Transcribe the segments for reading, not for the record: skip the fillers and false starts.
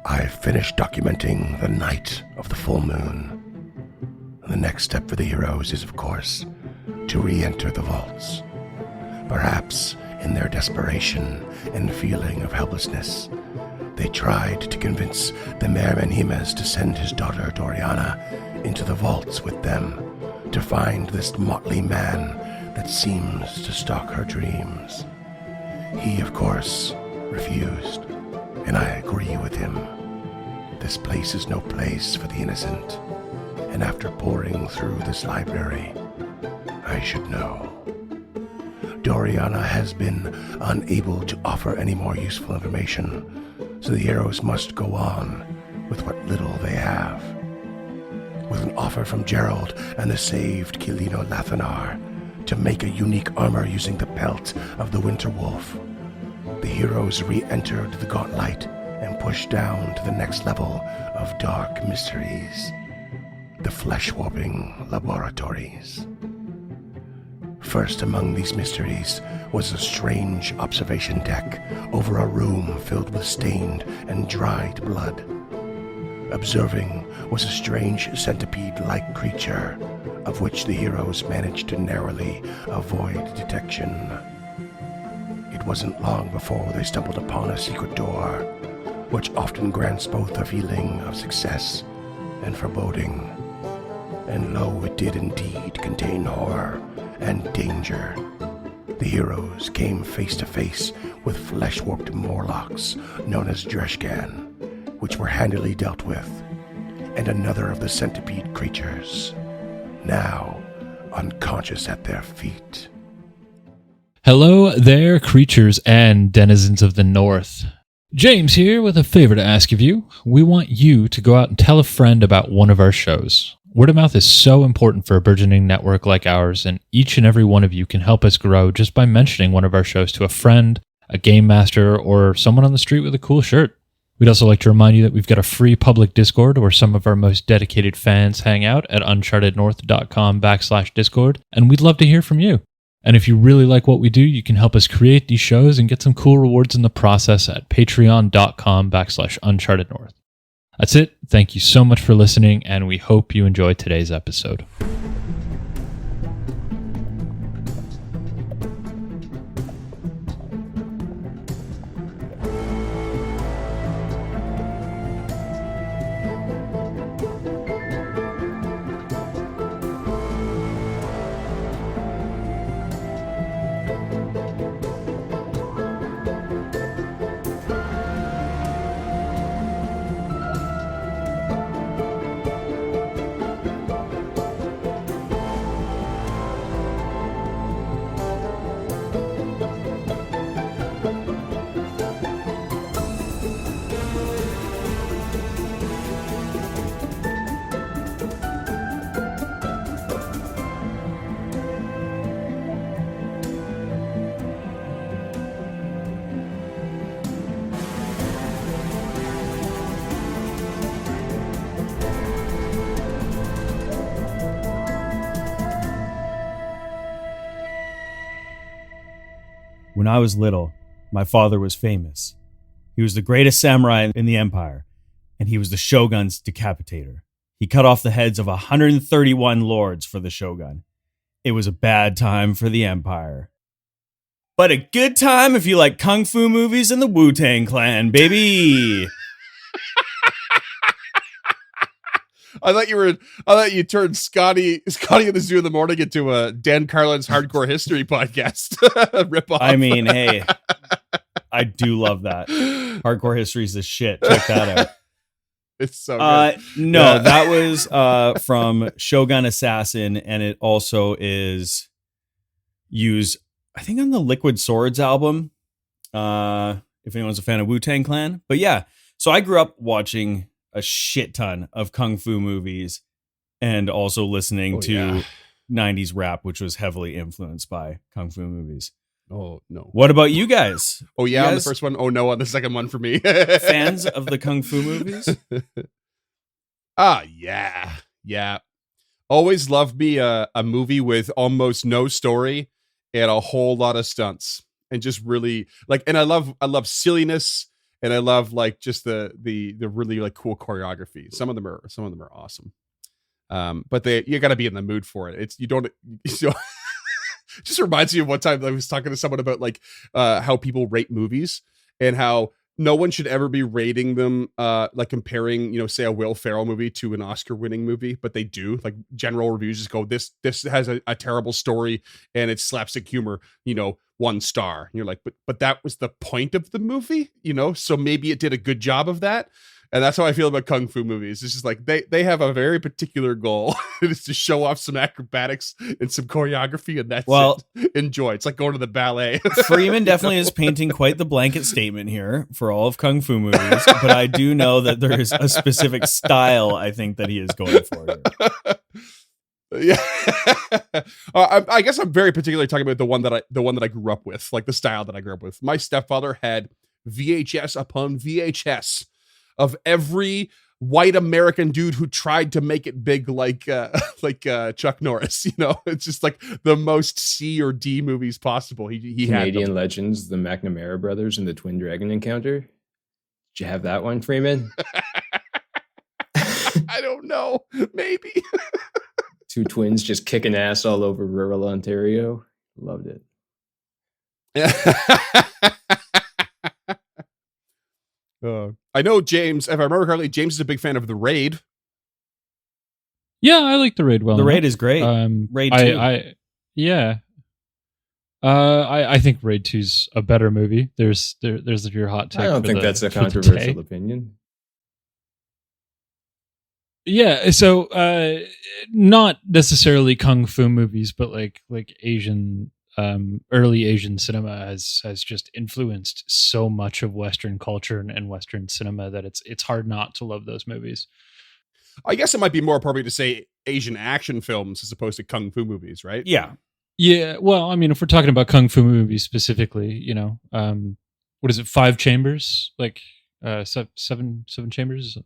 I've finished documenting the night of the full moon. The next step for the heroes is, of course, to re-enter the vaults. Perhaps, in their desperation and feeling of helplessness, they tried to convince the Mayor Menhimes to send his daughter Doriana into the vaults with them to find this motley man that seems to stalk her dreams. He, of course, refused, and I agree with him. This place is no place for the innocent, and after poring through this library, I should know. Doriana has been unable to offer any more useful information, so the heroes must go on with what little they have. With an offer from Gerald and the saved Kilino Lathanar to make a unique armor using the pelt of the Winter Wolf, the heroes re-entered the Gauntlight and pushed down to the next level of dark mysteries, the flesh-warping laboratories. First among these mysteries was a strange observation deck over a room filled with stained and dried blood. Observing was a strange centipede-like creature, of which the heroes managed to narrowly avoid detection. It wasn't long before they stumbled upon a secret door, which often grants both a feeling of success and foreboding. And lo, it did indeed contain horror and danger. The heroes came face to face with flesh-warped Morlocks known as Dreshkan, which were handily dealt with, and another of the centipede creatures, now unconscious at their feet. Hello there, creatures and denizens of the North. James here with a favor to ask of you. We want you to go out and tell a friend about one of our shows. Word of mouth is so important for a burgeoning network like ours, and each and every one of you can help us grow just by mentioning one of our shows to a friend, a game master, or someone on the street with a cool shirt. We'd also like to remind you that we've got a free public Discord where some of our most dedicated fans hang out at unchartednorth.com/Discord, and we'd love to hear from you. And if you really like what we do, you can help us create these shows and get some cool rewards in the process at patreon.com/unchartednorth. That's it. Thank you so much for listening, and we hope you enjoyed today's episode. When I was little, my father was famous. He was the greatest samurai in the empire, and he was the shogun's decapitator. He cut off the heads of 131 lords for the shogun. It was a bad time for the empire. But a good time if you like kung fu movies and the Wu-Tang Clan, baby! I thought you turned Scotty in the Zoo in the Morning into a Dan Carlin's Hardcore History podcast ripoff. I mean, hey, I do love that. Hardcore History is the shit. Check that out. It's so good. No, that was from Shogun Assassin, and it also is used, I think, on the Liquid Swords album, if anyone's a fan of Wu-Tang Clan. But yeah, so I grew up watching a shit ton of kung fu movies and also listening to 90s rap, which was heavily influenced by kung fu movies. Oh, no. What about you guys? Oh, yeah, on the first one. Oh, no, on the second one for me. Fans of the kung fu movies? Yeah. Always loved me a movie with almost no story and a whole lot of stunts. And just really, like, and I love silliness and I love like just the really like cool choreography. Some of them are awesome. But you got to be in the mood for it. It's you don't. Just reminds me of one time I was talking to someone about like how people rate movies and how no one should ever be rating them like comparing, say a Will Ferrell movie to an Oscar-winning movie, but they do. Like general reviews just go, this has a terrible story and it's slapstick humor, 1 star. And you're like, but that was the point of the movie, so maybe it did a good job of that. And that's how I feel about kung fu movies. It's just like they have a very particular goal. It is to show off some acrobatics and some choreography, and that's it. Enjoy. It's like going to the ballet. Freeman definitely is painting quite the blanket statement here for all of kung fu movies, but I do know that there is a specific style I think that he is going for here. Yeah, I guess I'm very particularly talking about the one that I grew up with, like the style that I grew up with. My stepfather had VHS upon VHS of every white American dude who tried to make it big, like Chuck Norris. It's just like the most C or D movies possible. He had Canadian Legends, the McNamara brothers, and the Twin Dragon Encounter. Did you have that one, Freeman? I don't know. Maybe. 2 twins just kicking ass all over rural Ontario. Loved it. I know James, if I remember correctly, James is a big fan of The Raid. Yeah, I like The Raid well. The enough. Raid is great. Raid 2. I think Raid 2's a better movie. There's your hot take. I don't think that's a controversial opinion. Yeah, so not necessarily kung fu movies, but like Asian early Asian cinema has just influenced so much of Western culture and Western cinema that it's hard not to love those movies. I guess it might be more appropriate to say Asian action films as opposed to kung fu movies, right? Yeah. Yeah. Well, I mean, if we're talking about kung fu movies specifically, what is it? 5 chambers, like 7 chambers.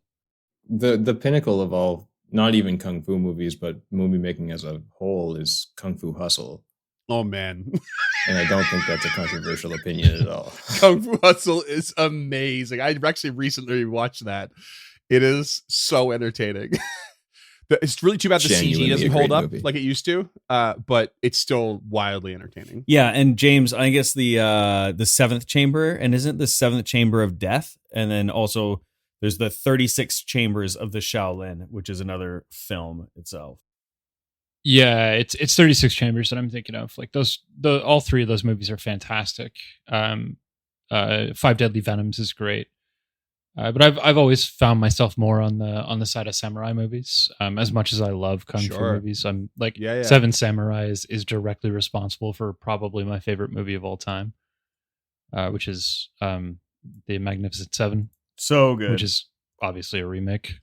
The pinnacle of all, not even kung fu movies, but movie making as a whole, is Kung Fu Hustle. Oh man. And I don't think that's a controversial opinion at all. Kung Fu Hustle is amazing. I actually recently watched that. It is so entertaining. It's really too bad the CG doesn't hold up like it used to, but it's still wildly entertaining. Yeah, and James, I guess the 7th chamber, and isn't the 7th chamber of death? And then also there's the 36 chambers of the Shaolin, which is another film itself. Yeah, it's 36 chambers that I'm thinking of. Like all 3 of those movies are fantastic. 5 Deadly Venoms is great. But I've always found myself more on the side of samurai movies. As much as I love kung fu movies, I'm like Seven Samurai is directly responsible for probably my favorite movie of all time, which is The Magnificent Seven. So good. Which is obviously a remake.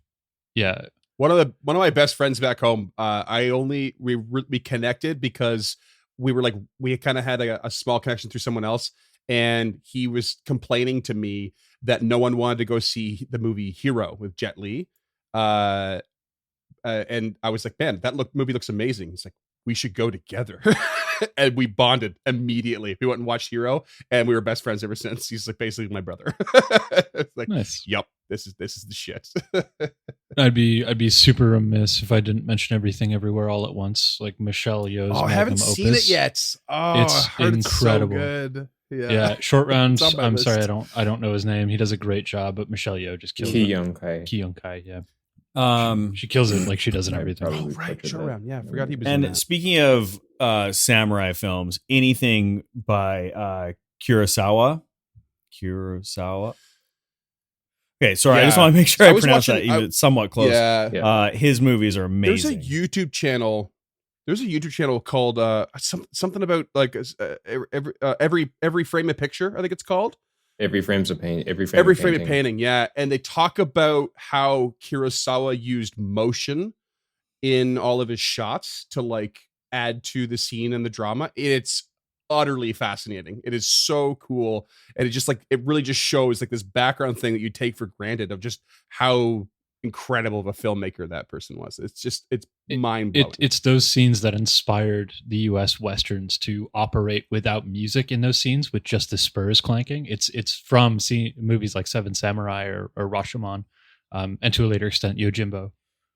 Yeah. One of my best friends back home, we connected because we kind of had a small connection through someone else, and he was complaining to me that no one wanted to go see the movie Hero with Jet Li. And I was like, man, movie looks amazing. He's like, we should go together. And we bonded immediately. We went and watched Hero, and we were best friends ever since. He's like basically my brother. It's like, nice. Yep, this is the shit. I'd be super remiss if I didn't mention Everything Everywhere All at Once, like Michelle Yeoh's magnum opus. I haven't seen it yet. Oh, it's incredible. It's so good. Yeah, Short Round. I'm sorry, I don't know his name. He does a great job, but Michelle Yeoh just kills it. Ki Young Kai, yeah. She kills it like she does in everything. Oh, right, Short Round. Yeah, I forgot he was. And speaking of samurai films, anything by Kurosawa. Okay, sorry, I just want to make sure I pronounce that even somewhat close. Yeah. His movies are amazing. There's a YouTube channel called something about like every frame a picture, I think it's called. Every frame of painting, yeah. And they talk about how Kurosawa used motion in all of his shots to like add to the scene and the drama. It's utterly fascinating. It is so cool. And it really just shows like this background thing that you take for granted of just how incredible of a filmmaker that person was. It's mind blowing. It's those scenes that inspired the U.S. westerns to operate without music in those scenes, with just the spurs clanking. It's from movies like Seven Samurai or Rashomon, and to a later extent Yojimbo.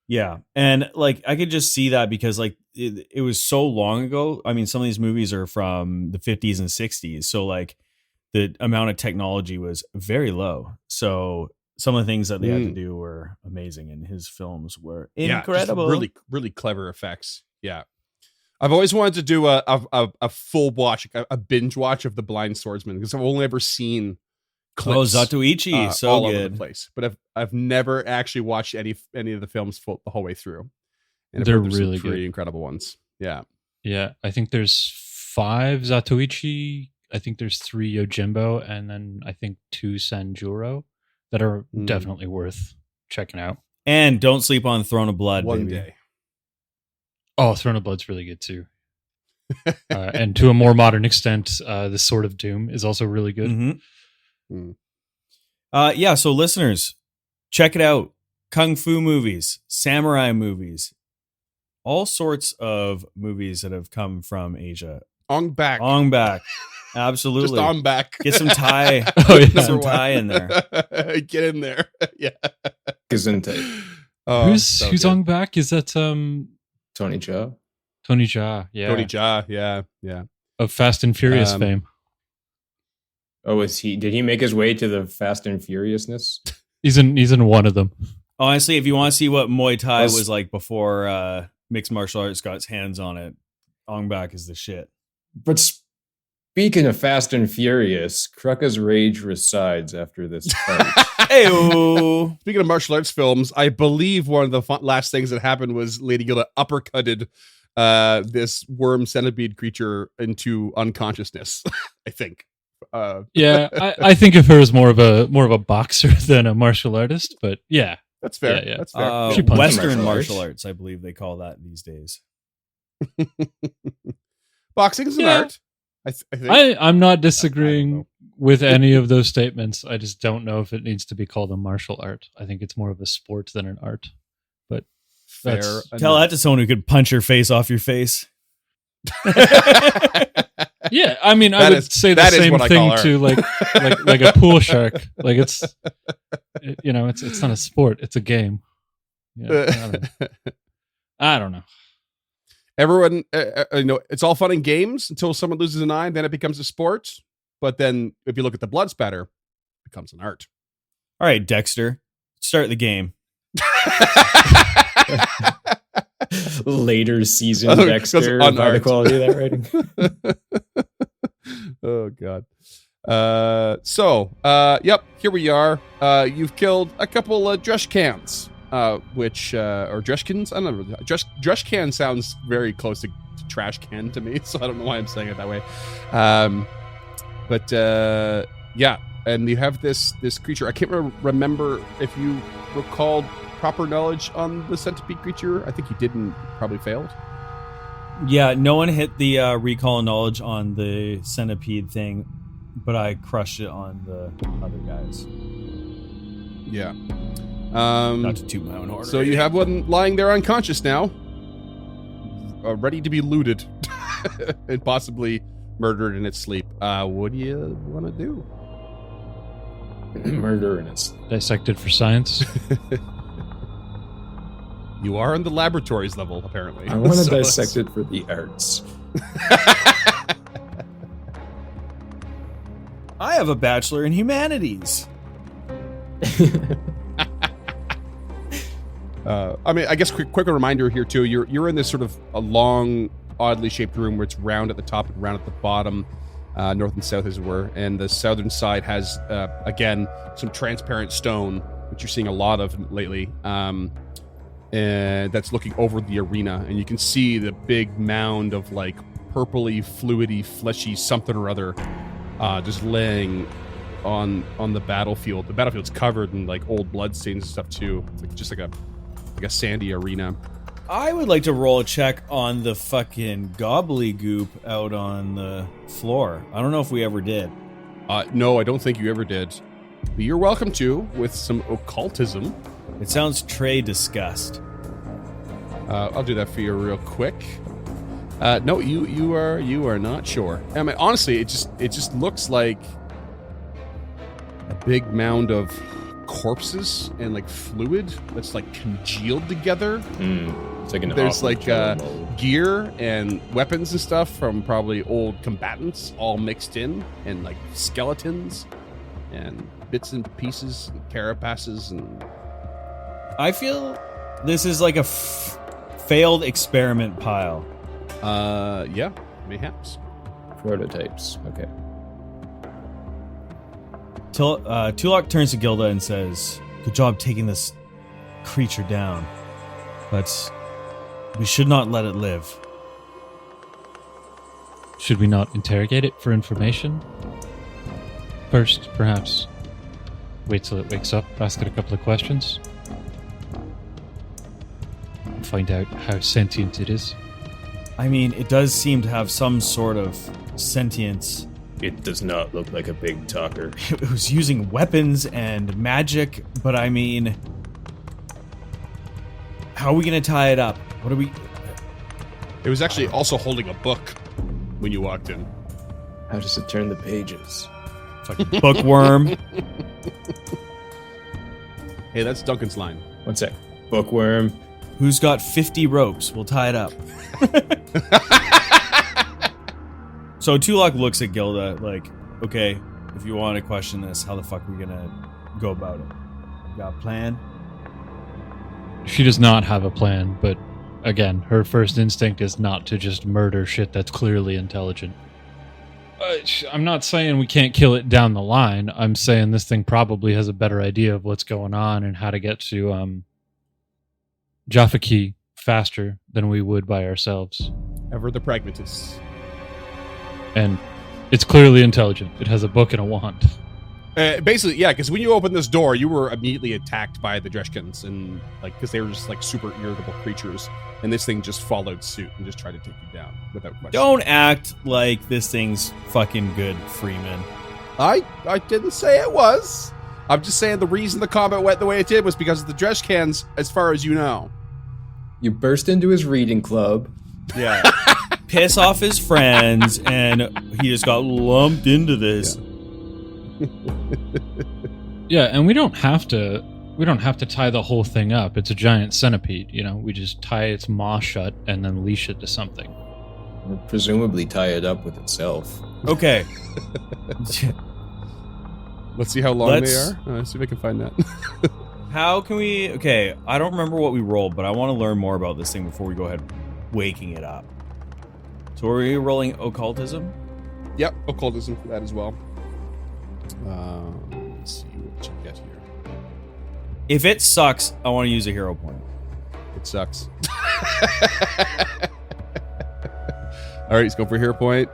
Yeah, and like I could just see that because like it was so long ago. I mean, some of these movies are from the 50s and 60s, so like the amount of technology was very low. So some of the things that they had to do were amazing, and his films were incredible. Yeah, really, really clever effects. Yeah, I've always wanted to do a full watch, a binge watch of The Blind Swordsman, because I've only ever seen clips. Zatoichi, so all good. over the place. But I've never actually watched any of the films the whole way through. And They're there's really some pretty good. incredible ones. Yeah. Yeah, I think there's 5 Zatoichi. I think there's 3 Yojimbo, and then I think 2 Sanjuro that are definitely worth checking out. And don't sleep on Throne of Blood. One baby. day. Oh, Throne of Blood's really good too. And to a more modern extent, The Sword of Doom is also really good. Mm-hmm. Yeah, so listeners, check it out. Kung Fu movies, samurai movies, all sorts of movies that have come from Asia. Ong Bak. Ong Bak. Absolutely. Just Ong Bak. Get some Thai. Oh, yeah. Get some Thai in there. Get in there. Yeah. Gesundheit. Oh, who's so who's good. on back? Is that Tony Jaa. Tony Jaa? Yeah, Tony Jaa. Yeah. Yeah. of Fast and Furious fame. Oh, did he make his way to the Fast and Furiousness? He's in one of them. Honestly, if you want to see what Muay Thai Plus- was like before mixed martial arts got its hands on it, Ong Bak is the shit. But speaking of Fast and Furious, Krucka's rage resides after this fight. Hey-o. Speaking of martial arts films, I believe one of the last things that happened was Lady Gilda uppercutted this worm centipede creature into unconsciousness. I think. Yeah, I think of her as more of a boxer than a martial artist, but yeah. That's fair. Yeah, yeah. That's fair. She punched Western martial martial arts. arts, I believe they call that these days. Boxing is an Yeah. art. I think. I'm not I don't disagreeing know. with any of those statements. I just don't know if it needs to be called a martial art. I think it's more of a sport than an art. But Fair that's- Tell that to someone who could punch your face off your face. yeah, I mean, I That would is- say the that is same what I thing call art. to like a pool shark. Like it's not a sport; it's a game. Yeah, I don't know. Everyone, it's all fun and games until someone loses an eye, then it becomes a sport. But then, if you look at the blood spatter, it becomes an art. All right, Dexter, start the game. Later season Oh, 'cause Dexter on about the art. quality of that writing. Oh god. Yep, here we are. You've killed a couple of Drushkans, which or Drushkins. I don't know. Drushkan sounds very close to trash can to me, so I don't know why I'm saying it that way. Yeah, and you have this creature. I can't remember if you recalled proper knowledge on the centipede creature. I think you didn't. Probably failed. Yeah, no one hit the recall knowledge on the centipede thing, but I crushed it on the other guys. Yeah. Not to toot my own horn. So you have one lying there unconscious now, ready to be looted and possibly murdered in its sleep. What do you want to do? Murder and it's Dissected for science. You are in the laboratories level, apparently. I want to So let's- dissect it for the arts. I have a bachelor in humanities. I mean, I guess quick reminder here too. You're in this sort of a long, oddly shaped room where it's round at the top and round at the bottom, north and south as it were. And the southern side has again some transparent stone, which you're seeing a lot of lately. And that's looking over the arena, and you can see the big mound of like purpley, fluidy, fleshy something or other, just laying on the battlefield. The battlefield's covered in like old bloodstains and stuff too. It's like, just like a sandy arena. I would like to roll a check on the fucking gobbledygook out on the floor. I don't know if we ever did. No, I don't think you ever did. But you're welcome to with some occultism. It sounds Trey disgust. I'll do that for you real quick. No, you are not sure. I mean, honestly, it just looks like a big mound of corpses and like fluid that's like congealed together. It's like an There's awful like killer mold. gear and weapons and stuff from probably old combatants all mixed in, and like skeletons and bits and pieces and carapaces and I feel this is like a failed experiment pile. yeah, mayhaps. Prototypes. Okay. Tulok turns to Gilda and says, "Good job taking this creature down, but we should not let it live." Should we not interrogate it for information? First, perhaps wait till it wakes up, ask it a couple of questions. Find out how sentient it is. I mean, it does seem to have some sort of sentience. It does not look like a big talker. It was using weapons and magic, but I mean, how are we going to tie it up? What are we... It was actually also holding a book when you walked in. How does it turn the pages? Fucking bookworm. Hey, that's Duncan's line. One sec. Bookworm. Who's got 50 ropes? We'll tie it up. So Tulok looks at Gilda like, okay, if you want to question this, how the fuck are we gonna go about it? You got a plan? She does not have a plan, but again, her first instinct is not to just murder shit that's clearly intelligent. I'm not saying we can't kill it down the line. I'm saying this thing probably has a better idea of what's going on and how to get to Jaffa Key faster than we would by ourselves. Ever the pragmatist. And it's clearly intelligent. It has a book and a wand. Basically, yeah, because when you opened this door, you were immediately attacked by the Dreshkins, and like because they were just like super irritable creatures, and this thing just followed suit and just tried to take you down without question. Don't act like this thing's fucking good, Freeman. I didn't say it was. I'm just saying the reason the combat went the way it did was because of the Dreshkins, as far as you know. You burst into his reading club. Yeah. Piss off his friends, and he just got lumped into this. Yeah, and we don't have to tie the whole thing up. It's a giant centipede, you know. We just tie its maw shut and then leash it to something. Or presumably tie it up with itself. Okay. Let's see how long Let's- they are. Let's see if I can find that. How can we... Okay, I don't remember what we rolled, but I want to learn more about this thing before we go ahead waking it up. So are we rolling occultism? Yep, occultism for that as well. Let's see what you get here. If it sucks, I want to use a hero point. It sucks. All right, let's go for a hero point.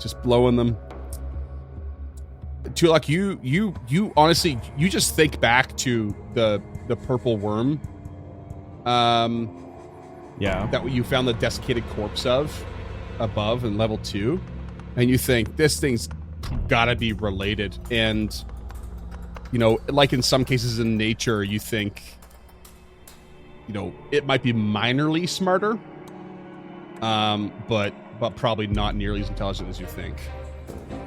Just blowing them. Tulok, you honestly, you just think back to the purple worm. Yeah. That you found the desiccated corpse of above in level 2, and you think this thing's gotta be related. And you know, like in some cases in nature, you think, you know, it might be minorly smarter, but probably not nearly as intelligent as you think.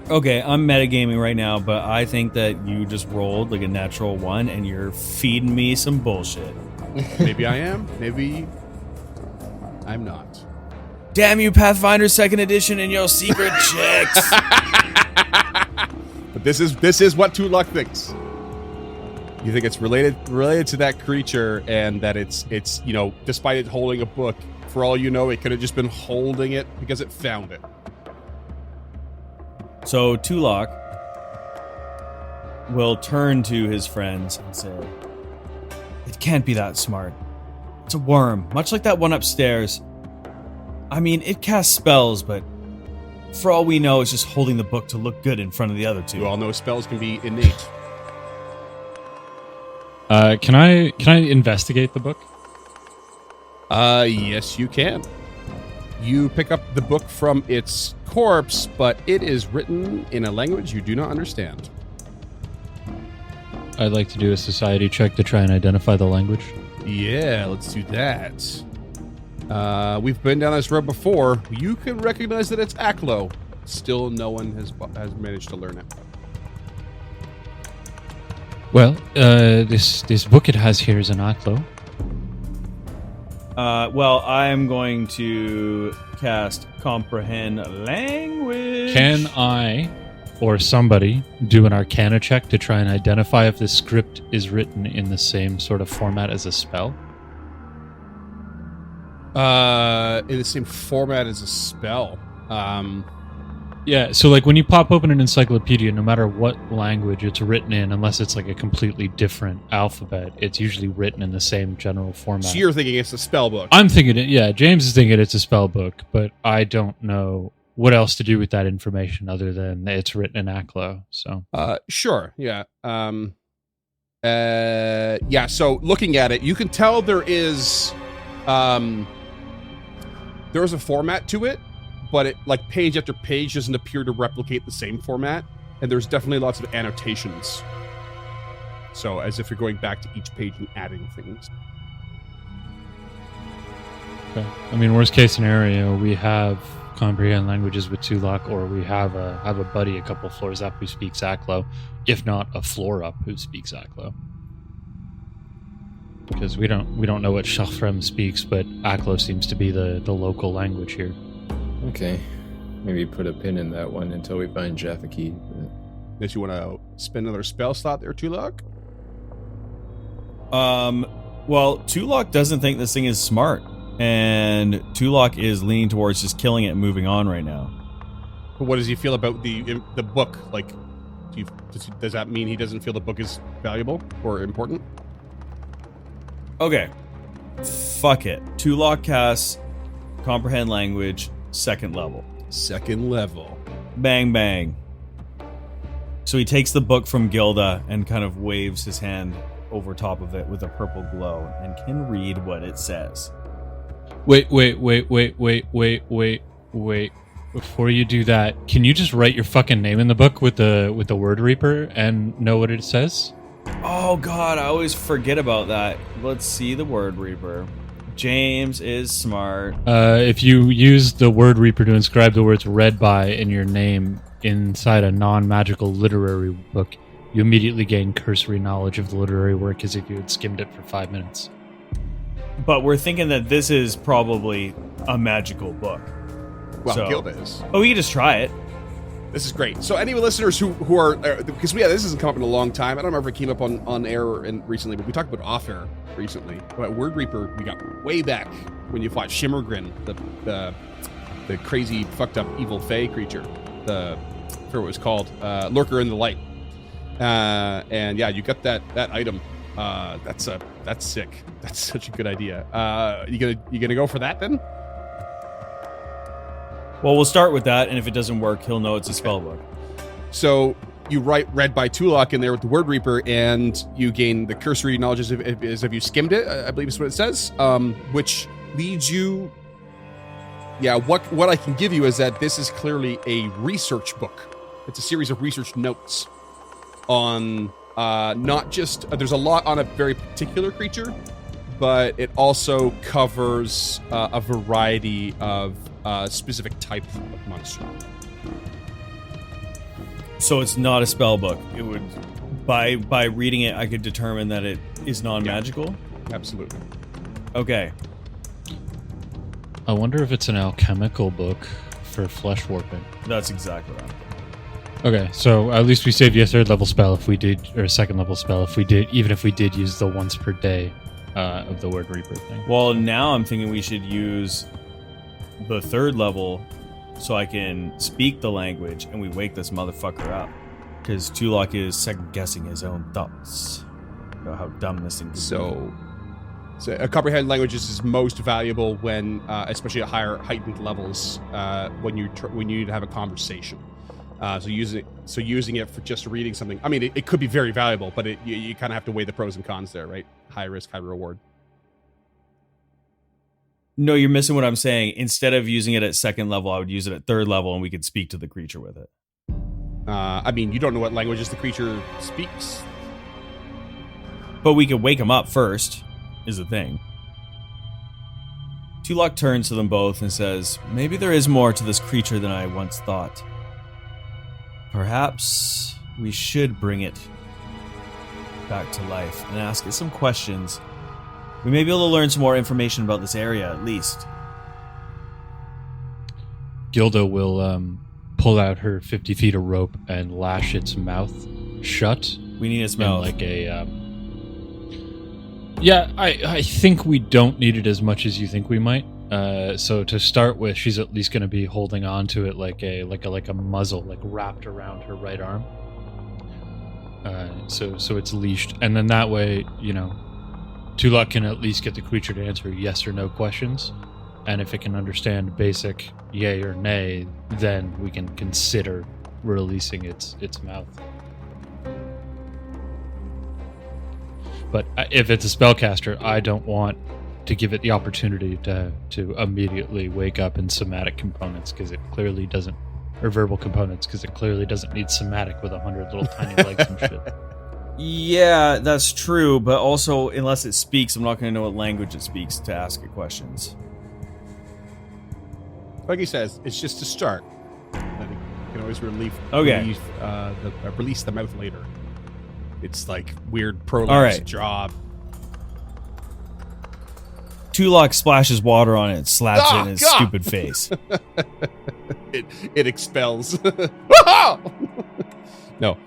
Okay, I'm metagaming right now, but I think that you just rolled like a natural 1 and you're feeding me some bullshit. Maybe I am. Maybe I'm not. Damn you, Pathfinder 2nd Edition and your secret checks. But this is what Tulok thinks. You think it's related to that creature, and that it's you know, despite it holding a book, for all you know, it could have just been holding it because it found it. So Tulok will turn to his friends and say, "It can't be that smart. It's a worm, much like that one upstairs. I mean, it casts spells, but for all we know, it's just holding the book to look good in front of the other two." You all know spells can be innate. Can I investigate the book? Yes, you can. You pick up the book from its corpse, but it is written in a language you do not understand. I'd like to do a society check to try and identify the language. Yeah, let's do that. We've been down this road before. You can recognize that it's Aklo. Still, no one has managed to learn it. Well, this book it has here is an Aklo. Well, I'm going to cast Comprehend Language. Can I or somebody do an Arcana check to try and identify if the script is written in the same sort of format as a spell? In the same format as a spell. Yeah, so like when you pop open an encyclopedia, no matter what language it's written in, unless it's like a completely different alphabet, it's usually written in the same general format. So you're thinking it's a spell book. I'm thinking it, yeah, James is thinking it's a spell book, but I don't know what else to do with that information other than it's written in Aklo, so. Sure, yeah. Yeah, so looking at it, you can tell there is a format to it, but it, like, page after page doesn't appear to replicate the same format, and there's definitely lots of annotations. So, as if you're going back to each page and adding things. Okay. I mean, worst case scenario, we have comprehend languages with Tulak, or we have a buddy a couple floors up who speaks Aklo, if not a floor up who speaks Aklo. Because we don't know what Shafrem speaks, but Aklo seems to be the local language here. Okay. Maybe put a pin in that one until we find Jafaki. Unless you want to spend another spell slot there, Tulak? Well, Tulak doesn't think this thing is smart, and Tulak is leaning towards just killing it and moving on right now. But what does he feel about the book? Like, does that mean he doesn't feel the book is valuable or important? Okay. Fuck it. Tulak casts Comprehend Language, 2nd level. 2nd level. Bang, bang. So he takes the book from Gilda and kind of waves his hand over top of it with a purple glow and can read what it says. Wait. Before you do that, can you just write your fucking name in the book with the Word Reaper and know what it says? Oh god, I always forget about that. Let's see the Word Reaper. James is smart. If you use the Word Reaper to inscribe the words read by in your name inside a non-magical literary book, you immediately gain cursory knowledge of the literary work as if you had skimmed it for 5 minutes. But we're thinking that this is probably a magical book. Well, So- Gilda is. Oh, we can just try it. This is great. So any listeners who are, because this hasn't come up in a long time. I don't remember if it came up on air recently, but we talked about off air recently. About Word Reaper, we got way back when you fought Shimmergrin, the crazy, fucked up, evil fae creature. I forget what it was called. Lurker in the Light. And yeah, you got that item. That's sick. That's such a good idea. You gonna go for that then? Well, we'll start with that, and if it doesn't work, he'll know it's a spell book. So you write read by Tulak in there with the Word Reaper, and you gain the cursory knowledge as if you skimmed it, I believe is what it says, which leads you... Yeah, what I can give you is that this is clearly a research book. It's a series of research notes on not just... there's a lot on a very particular creature, but it also covers a variety of specific type of monster. So it's not a spell book. It would, by reading it, I could determine that it is non-magical. Absolutely. Okay. I wonder if it's an alchemical book for flesh warping. That's exactly right. Okay, so at least we saved you a 3rd level spell if we did, or a 2nd level spell if we did, even if we did use the once per day of the Word Reaper thing. Well, now I'm thinking we should use the 3rd level so I can speak the language and we wake this motherfucker up. Because Tulak is second-guessing his own thoughts about how dumb this thing is. So a comprehend languages is most valuable when, especially at higher heightened levels, when you need to have a conversation. So using it for just reading something. I mean, it could be very valuable, but you kind of have to weigh the pros and cons there, right? High risk, high reward. No, you're missing what I'm saying. Instead of using it at 2nd level, I would use it at 3rd level and we could speak to the creature with it. I mean, you don't know what languages the creature speaks. But we could wake him up first, is the thing. Tulok turns to them both and says, maybe there is more to this creature than I once thought. Perhaps we should bring it back to life and ask it some questions. We may be able to learn some more information about this area, at least. Gilda will pull out her 50 feet of rope and lash its mouth shut. We need its in mouth. like a... Yeah, I think we don't need it as much as you think we might. So to start with, she's at least going to be holding on to it like a muzzle, like wrapped around her right arm. So it's leashed, and then that way, Tulok can at least get the creature to answer yes or no questions, and if it can understand basic yay or nay, then we can consider releasing its mouth. But if it's a spellcaster, I don't want to give it the opportunity to immediately wake up in somatic components, because it clearly doesn't, or verbal components, because it clearly doesn't need somatic with 100 little tiny legs and shit. Yeah, that's true, but also, unless it speaks, I'm not going to know what language it speaks to ask it questions. Like he says, it's just a start. I think you can always release the mouth later. It's like weird prolapse jaw. Tulok splashes water on it and slaps it in his stupid face. It expels. No.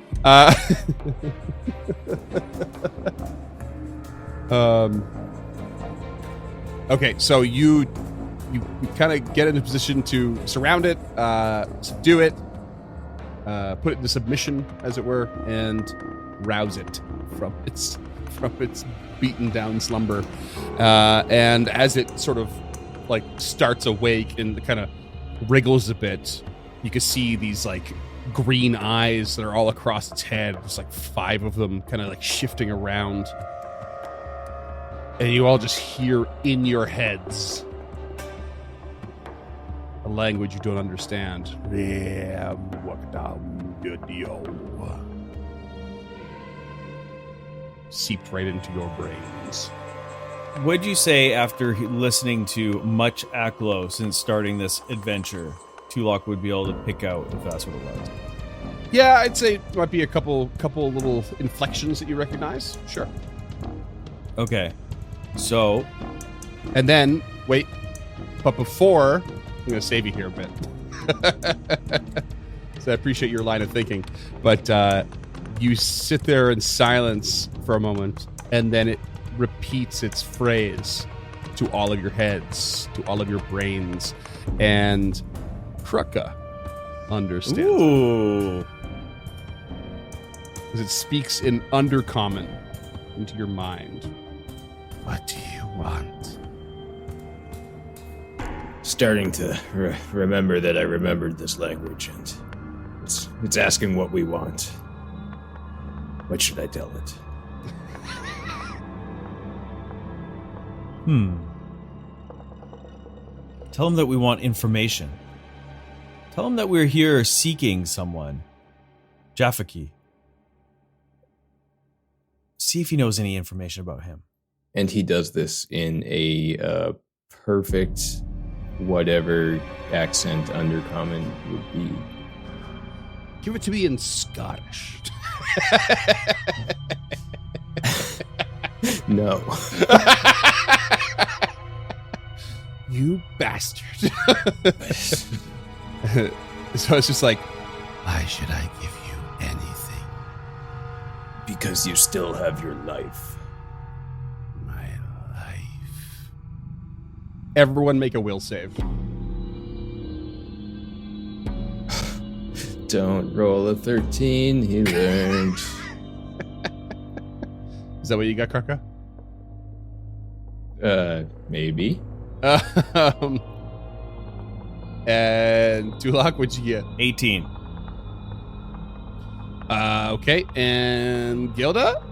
Okay, so you kind of get in a position to surround it, subdue it, put it into submission, as it were, and rouse it from its beaten down slumber. And as it sort of like starts awake and kind of wriggles a bit, you can see these like green eyes that are all across its head. There's like 5 of them kind of like shifting around. And you all just hear in your heads a language you don't understand. Seeped right into your brains. What'd you say after listening to much Aklo since starting this adventure? Tulok would be able to pick out if that's what it was. Yeah, I'd say it might be a couple little inflections that you recognize. Sure. Okay. So, and then wait, but before, I'm going to save you here a bit. So I appreciate your line of thinking, but you sit there in silence for a moment, and then it repeats its phrase to all of your heads, to all of your brains, and Kruka understands. ooh. As it speaks in Undercommon into your mind. What do you want? Starting to remember that I remembered this language, and it's asking what we want. What should I tell it? Tell him that we want information. Tell him that we're here seeking someone. Jafaki. See if he knows any information about him. And he does this in a perfect whatever accent Undercommon would be. Give it to me in Scottish. No. You bastard. So it's just like, Why should I give you anything? Because you still have your life. My life. everyone make a will save. Don't roll a 13, he learned. Is that what you got, Karka? Maybe. And Tulak, what'd you get? 18. Okay, and Gilda?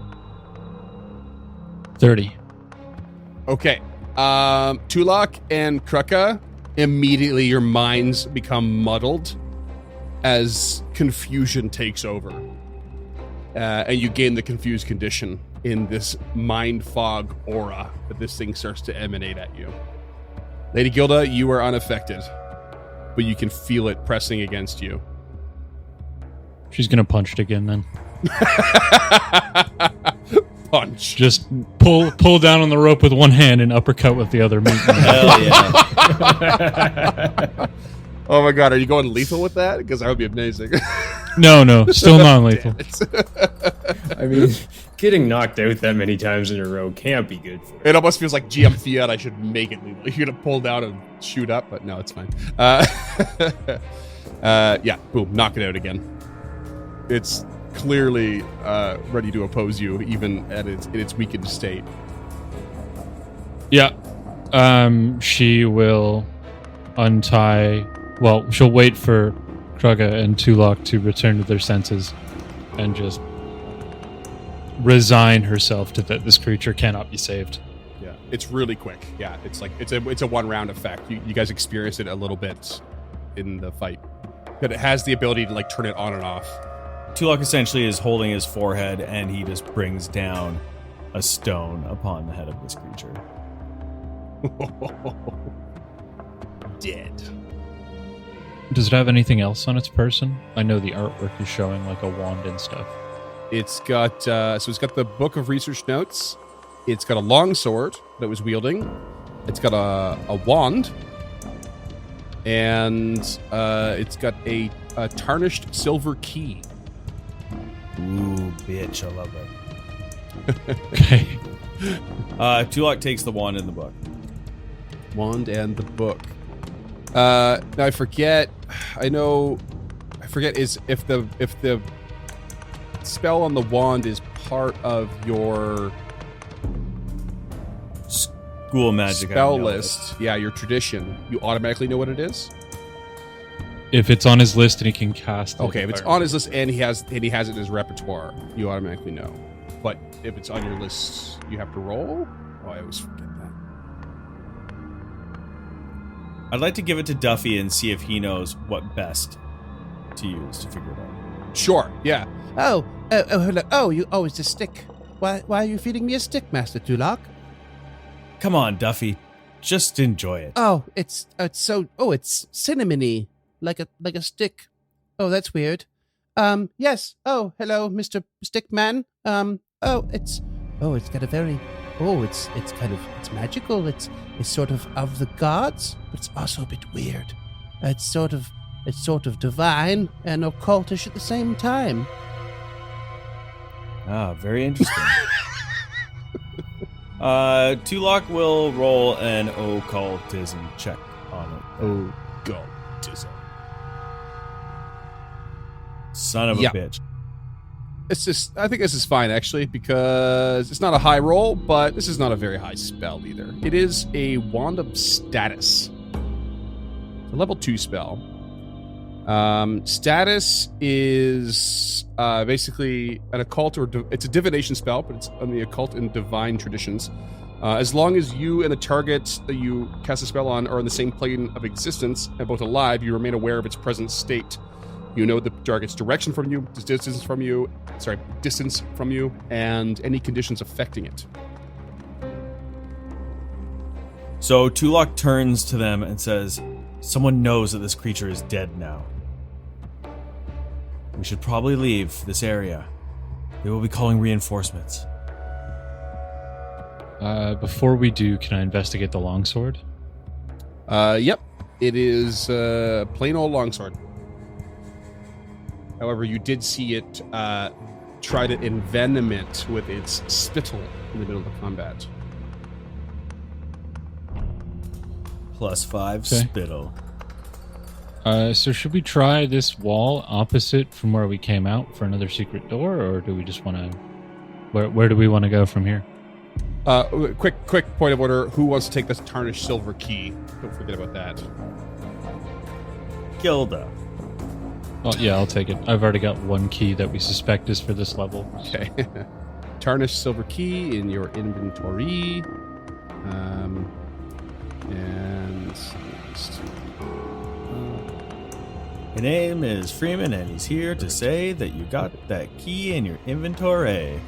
30. Okay. Tulak and Kruka, immediately your minds become muddled as confusion takes over. And you gain the confused condition in this mind fog aura that this thing starts to emanate at you. Lady Gilda, you are unaffected, but you can feel it pressing against you. She's gonna punch it again then. Punch. Just pull down on the rope with one hand and uppercut with the other. Hell yeah. Oh my god, are you going lethal with that? Because that would be amazing. No, still non-lethal. I mean, getting knocked out that many times in a row can't be good for you. It almost feels like GM Fiat. I should make it lethal. You're gonna pull down and shoot up, but no, it's fine. Yeah, boom, knock it out again. It's clearly ready to oppose you, even in its weakened state. Yeah. She will untie. Well, she'll wait for Krugga and Tulok to return to their senses and just resign herself to that this creature cannot be saved. Yeah, it's really quick. Yeah, it's like it's a one round effect. You guys experience it a little bit in the fight, but it has the ability to like turn it on and off. Tulok essentially is holding his forehead, and he just brings down a stone upon the head of this creature. Dead. Does it have anything else on its person? I know the artwork is showing like a wand and stuff. It's got it's got the book of research notes. It's got a long sword that it was wielding. It's got a wand, and it's got a tarnished silver key. Ooh, bitch, I love it. Okay. Tulok takes the wand in the book. Wand and the book. Now I forget. I forget is if the spell on the wand is part of your School of Magic spell I know list. Yeah, your tradition. You automatically know what it is. If it's on his list and he can cast it. Okay, if it's on his list and he has it in his repertoire, you automatically know. But if it's on your list, you have to roll. Oh, I always forget that. I'd like to give it to Duffy and see if he knows what best to use to figure it out. Sure. Yeah. Oh, hello. Oh, it's a stick. Why are you feeding me a stick, Master Tulok? Come on, Duffy. Just enjoy it. Oh, it's cinnamony, like a stick. Oh, that's weird. Yes. Oh, hello, Mr. Stickman. It's got a very, it's magical. It's sort of the gods, but it's also a bit weird. It's sort of divine and occultish at the same time. Ah, very interesting. Tulok will roll an occultism check on it. Occultism. Son of a Yeah. bitch. I think this is fine actually, because it's not a high roll, but this is not a very high spell either. It is a Wand of Status. It's a level 2 spell. Status is basically an occult it's a divination spell, but it's on the occult and divine traditions. As long as you and the target that you cast a spell on are in the same plane of existence and both alive, you remain aware of its present state. You know the target's direction from you, distance from you, and any conditions affecting it. So Tulok turns to them and says, "Someone knows that this creature is dead now. We should probably leave this area. They will be calling reinforcements." Before we do, can I investigate the longsword? Yep. It is a plain old longsword. However, you did see it try to envenom it with its spittle in the middle of the combat. +5 Okay. spittle. So should we try this wall opposite from where we came out for another secret door, or do we just want to... Where do we want to go from here? Quick point of order. Who wants to take this tarnished silver key? Don't forget about that. Gilda. Oh, yeah, I'll take it. I've already got one key that we suspect is for this level. Okay. Tarnished silver key in your inventory. And... His name is Freeman, and he's here to say that you got that key in your inventory.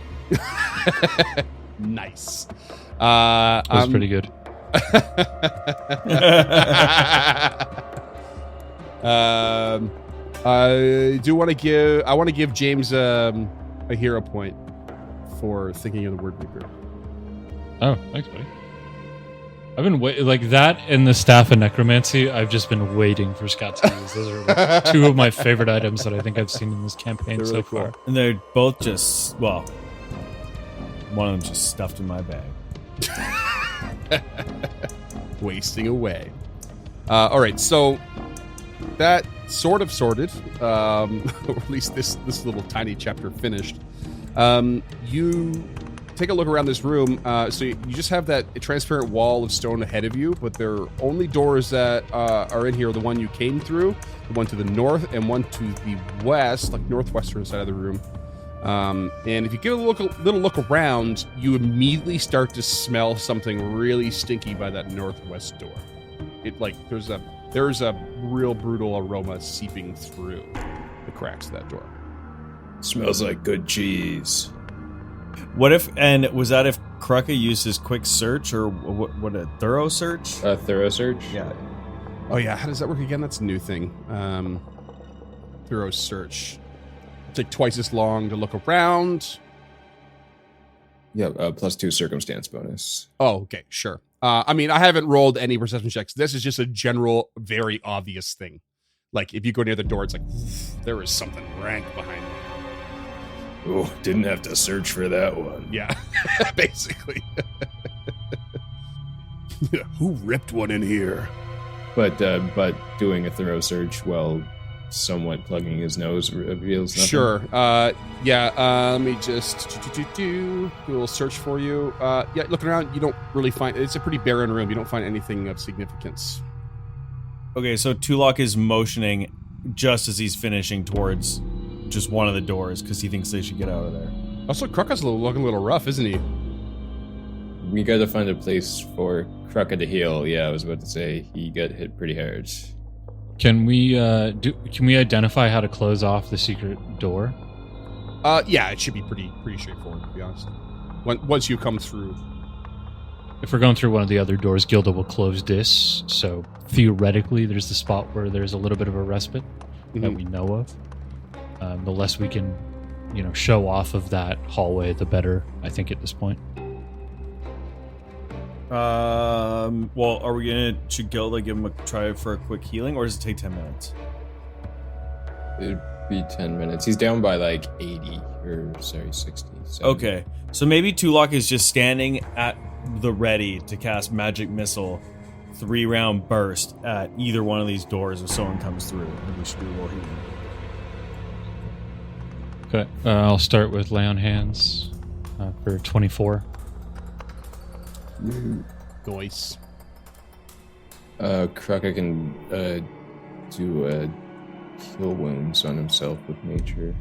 Nice. That was pretty good. I want to give James a hero point for thinking of the word reaper. Oh, thanks, buddy. I've been like that and the Staff of Necromancy. I've just been waiting for Scott to use. Those are like two of my favorite items that I think I've seen in this campaign They're so really far. And they're both just, well, one of them just stuffed in my bag. Wasting away. All right, so that sort of sorted, or at least this little tiny chapter finished. You take a look around this room. So you just have that transparent wall of stone ahead of you, but there are only doors that are in here. The one you came through, the one to the north, and one to the west, like northwestern side of the room. And if you give a little look around, you immediately start to smell something really stinky by that northwest door. It like there's a real brutal aroma seeping through the cracks of that door. Smells like good cheese. What if, and was that if Krucka used his quick search or what a thorough search? A thorough search? Yeah. Oh yeah, how does that work again? That's a new thing. Thorough search. Take twice as long to look around. Yeah, +2 circumstance bonus. Oh, okay, sure. I mean, I haven't rolled any perception checks. This is just a general, very obvious thing. Like, if you go near the door, it's like, there is something rank behind me. Oh, didn't have to search for that one. Yeah, basically. Who ripped one in here? But doing a thorough search while somewhat plugging his nose reveals nothing. Sure. Yeah, let me just do a little search for you. Yeah, looking around, you don't really find... It's a pretty barren room. You don't find anything of significance. Okay, so Tulok is motioning just as he's finishing towards just one of the doors because he thinks they should get out of there. Also, Krucka's looking a little rough, isn't he? We gotta find a place for Krucka to heal. Yeah, I was about to say he got hit pretty hard. Can we identify how to close off the secret door? Yeah, it should be pretty straightforward, to be honest. Once you come through. If we're going through one of the other doors, Gilda will close this. So theoretically, there's the spot where there's a little bit of a respite that we know of. The less we can, show off of that hallway, the better. I think at this point. Well, are we should Gilda give him a try for a quick healing, or does it take 10 minutes? It'd be 10 minutes. He's down by like 60. So. Okay, so maybe Tulok is just standing at the ready to cast Magic Missile 3-round burst at either one of these doors if someone comes through. I think we should do a little healing. Okay, I'll start with lay on hands for 24. Nice. Krucka can do heal wounds on himself with nature.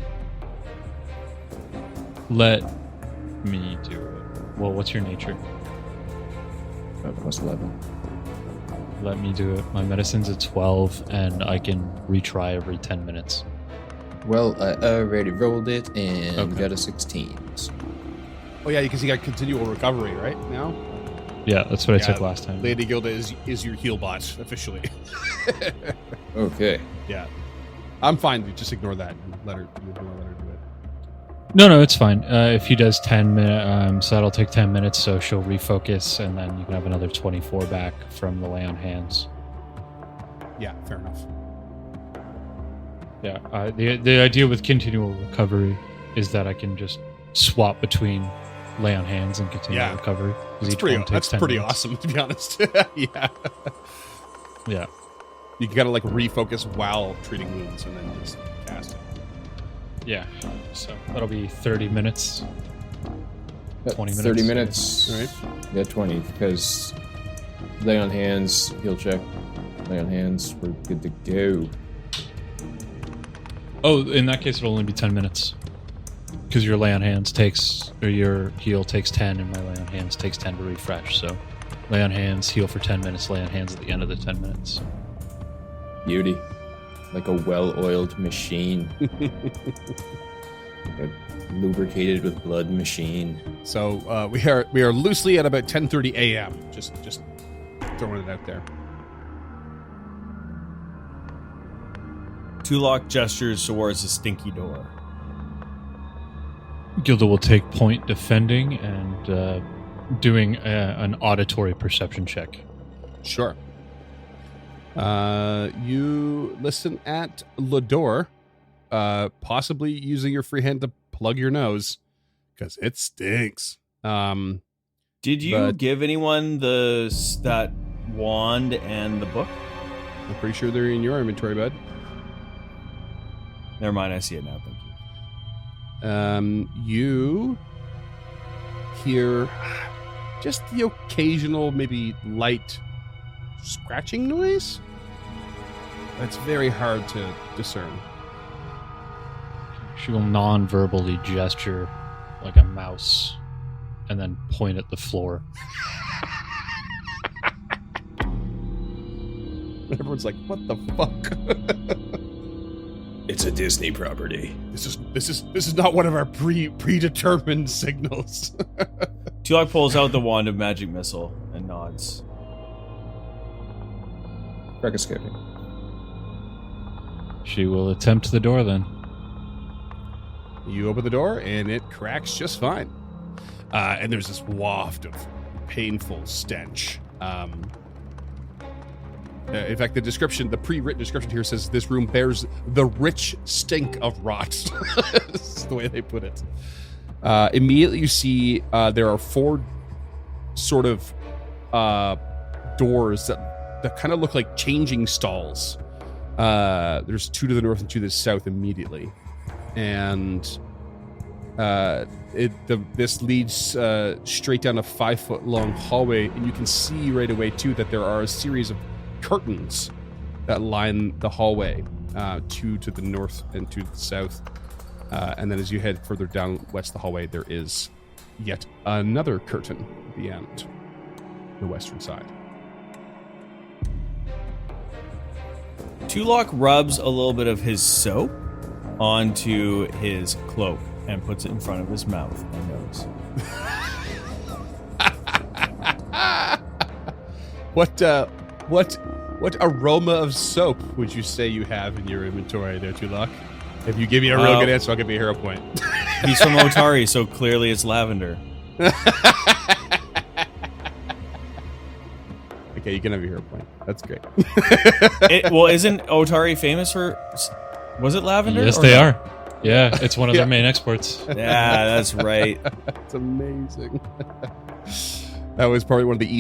Let me do it. Well, what's your nature? +11. Let me do it. My medicine's at 12, and I can retry every 10 minutes. Well, I already rolled it and Okay. got a 16. So. Oh yeah, because you got continual recovery right now. Yeah, that's what I Yeah, took last time. Lady Gilda is your heal bot officially. Okay. Yeah, I'm fine. Just ignore that and let her do it. No, it's fine. If he does 10 minutes, so that'll take 10 minutes, so she'll refocus, and then you can have another 24 back from the lay on hands. Yeah, fair enough. Yeah, the idea with continual recovery is that I can just swap between lay on hands and continual Yeah. recovery. 'cause That's each one takes That's 10 pretty minutes. awesome, to be honest. Yeah, Yeah. you can kind of like refocus while treating wounds and then just cast it. Yeah. So that'll be 30 minutes. 20 minutes. 30 minutes. All right. Yeah, 20, because lay on hands, heal check. Lay on hands, we're good to go. Oh, in that case, it'll only be 10 minutes. Because your lay on hands takes, or your heal takes 10, and my lay on hands takes 10 to refresh. So lay on hands, heal for 10 minutes, lay on hands at the end of the 10 minutes. Beauty. Like a well-oiled machine. A lubricated with blood machine. So we are loosely at about 10:30 a.m. Just throwing it out there. Tulok gestures towards the stinky door. Gilda will take point defending and doing an auditory perception check. Sure. You listen at the door, possibly using your free hand to plug your nose, because it stinks. Did you give anyone that wand and the book? I'm pretty sure they're in your inventory, bud. Never mind, I see it now. Thank you. You hear just the occasional, maybe light scratching noise. That's very hard to discern. She will non-verbally gesture like a mouse and then point at the floor. Everyone's like, "What the fuck?" It's a Disney property. This is not one of our predetermined signals. Tulok pulls out the wand of magic missile and nods. Crack escaping. She will attempt the door then. You open the door, and it cracks just fine. And there's this waft of painful stench. In fact, the pre-written description here says this room bears the rich stink of rot. This is the way they put it. Immediately you see there are 4 sort of doors that kind of look like changing stalls. There's 2 to the north and 2 to the south immediately. And this leads straight down a 5-foot-long hallway, and you can see right away, too, that there are a series of curtains that line the hallway, 2 to the north and 2 to the south. And then as you head further down west the hallway, there is yet another curtain at the end, the western side. Tulok rubs a little bit of his soap onto his cloak and puts it in front of his mouth and nose. What aroma of soap would you say you have in your inventory there, Tulok? If you give me a real good answer, I'll give you a hero point. He's from Otari, so clearly it's lavender. Okay, you can have your hero point. That's great. Isn't Otari famous for... Was it lavender? Yes, they are. Yeah, it's one of their main exports. Yeah, that's right. That's amazing. That was probably one of the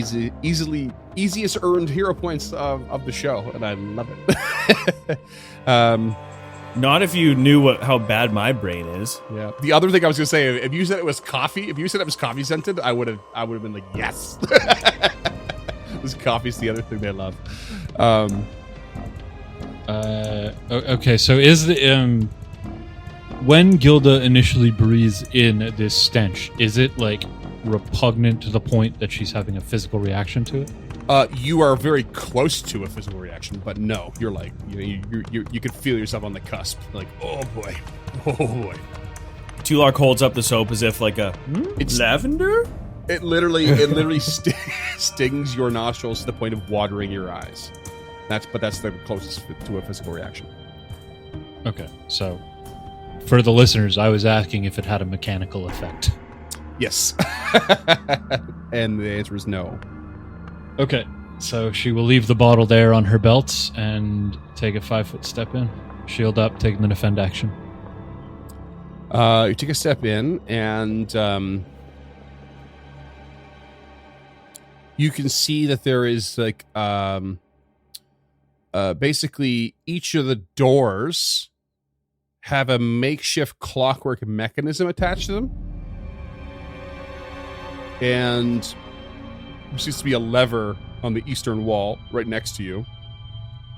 easiest earned hero points of the show, and I love it. Not if you knew how bad my brain is. Yeah. The other thing I was gonna say, if you said it was coffee, coffee scented, I would have been like, yes. This coffee's the other thing they love. Okay, so is the when Gilda initially breathes in this stench, is it like repugnant to the point that she's having a physical reaction to it? You are very close to a physical reaction, but no, you're like, you can feel yourself on the cusp, like, oh boy. Tulok holds up the soap as if like it's lavender. It literally stings your nostrils to the point of watering your eyes. That's the closest to a physical reaction. Okay, so for the listeners, I was asking if it had a mechanical effect. Yes. And the answer is no. Okay, so she will leave the bottle there on her belt and take a 5-foot step in. Shield up, taking the defend action. You take a step in, and you can see that there is like basically each of the doors have a makeshift clockwork mechanism attached to them, and there seems to be a lever on the eastern wall right next to you.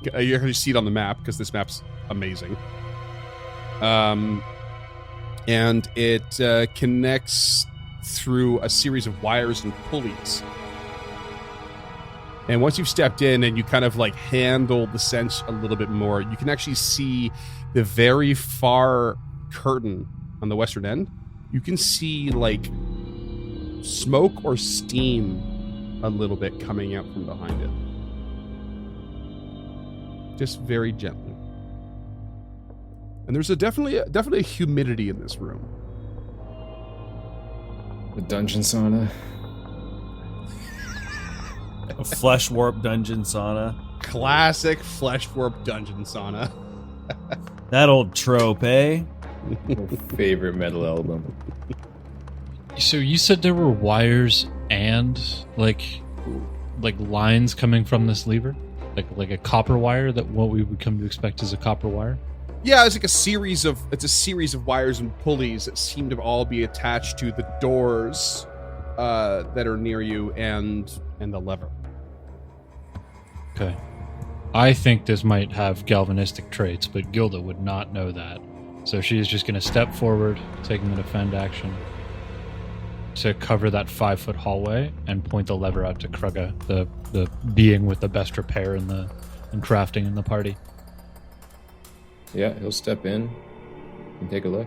You actually see it on the map because this map's amazing. And it connects through a series of wires and pulleys. And once you've stepped in and you kind of like handle the sense a little bit more, you can actually see the very far curtain on the western end, you can see like smoke or steam a little bit coming out from behind it. Just very gently. And there's definitely a humidity in this room. The dungeon sauna. A flesh warp dungeon sauna. Classic flesh warp dungeon sauna. That old trope, eh? Favorite metal album. So you said there were wires and like lines coming from this lever, like a copper wire, that what we would come to expect is a copper wire. Yeah, it's like a series of wires and pulleys that seem to all be attached to the doors that are near you and the lever. Okay. I think this might have galvanistic traits, but Gilda would not know that. So she is just going to step forward, taking the defend action to cover that 5-foot hallway and point the lever out to Krugga, the being with the best repair in crafting in the party. Yeah, he'll step in and take a look.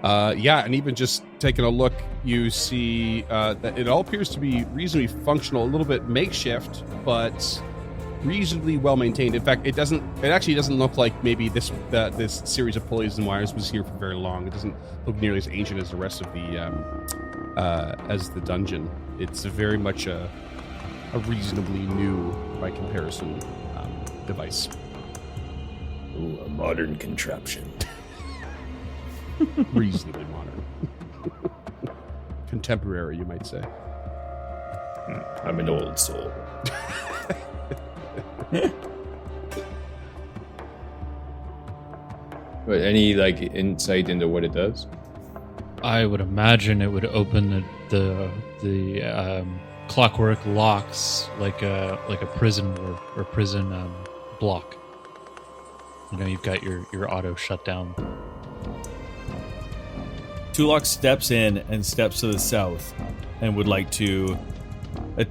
Yeah, and even just taking a look, you see that it all appears to be reasonably functional, a little bit makeshift, but reasonably well maintained. In fact, it actually doesn't look like maybe this series of pulleys and wires was here for very long. It doesn't look nearly as ancient as the rest of the dungeon. It's very much a reasonably new, by comparison, device. Ooh, a modern contraption. Reasonably modern. Contemporary, you might say. I'm an old soul. But any insight into what it does? I would imagine it would open the clockwork locks like a prison or prison block. You know, you've got your auto shutdown. Tulok steps in and steps to the south and would like to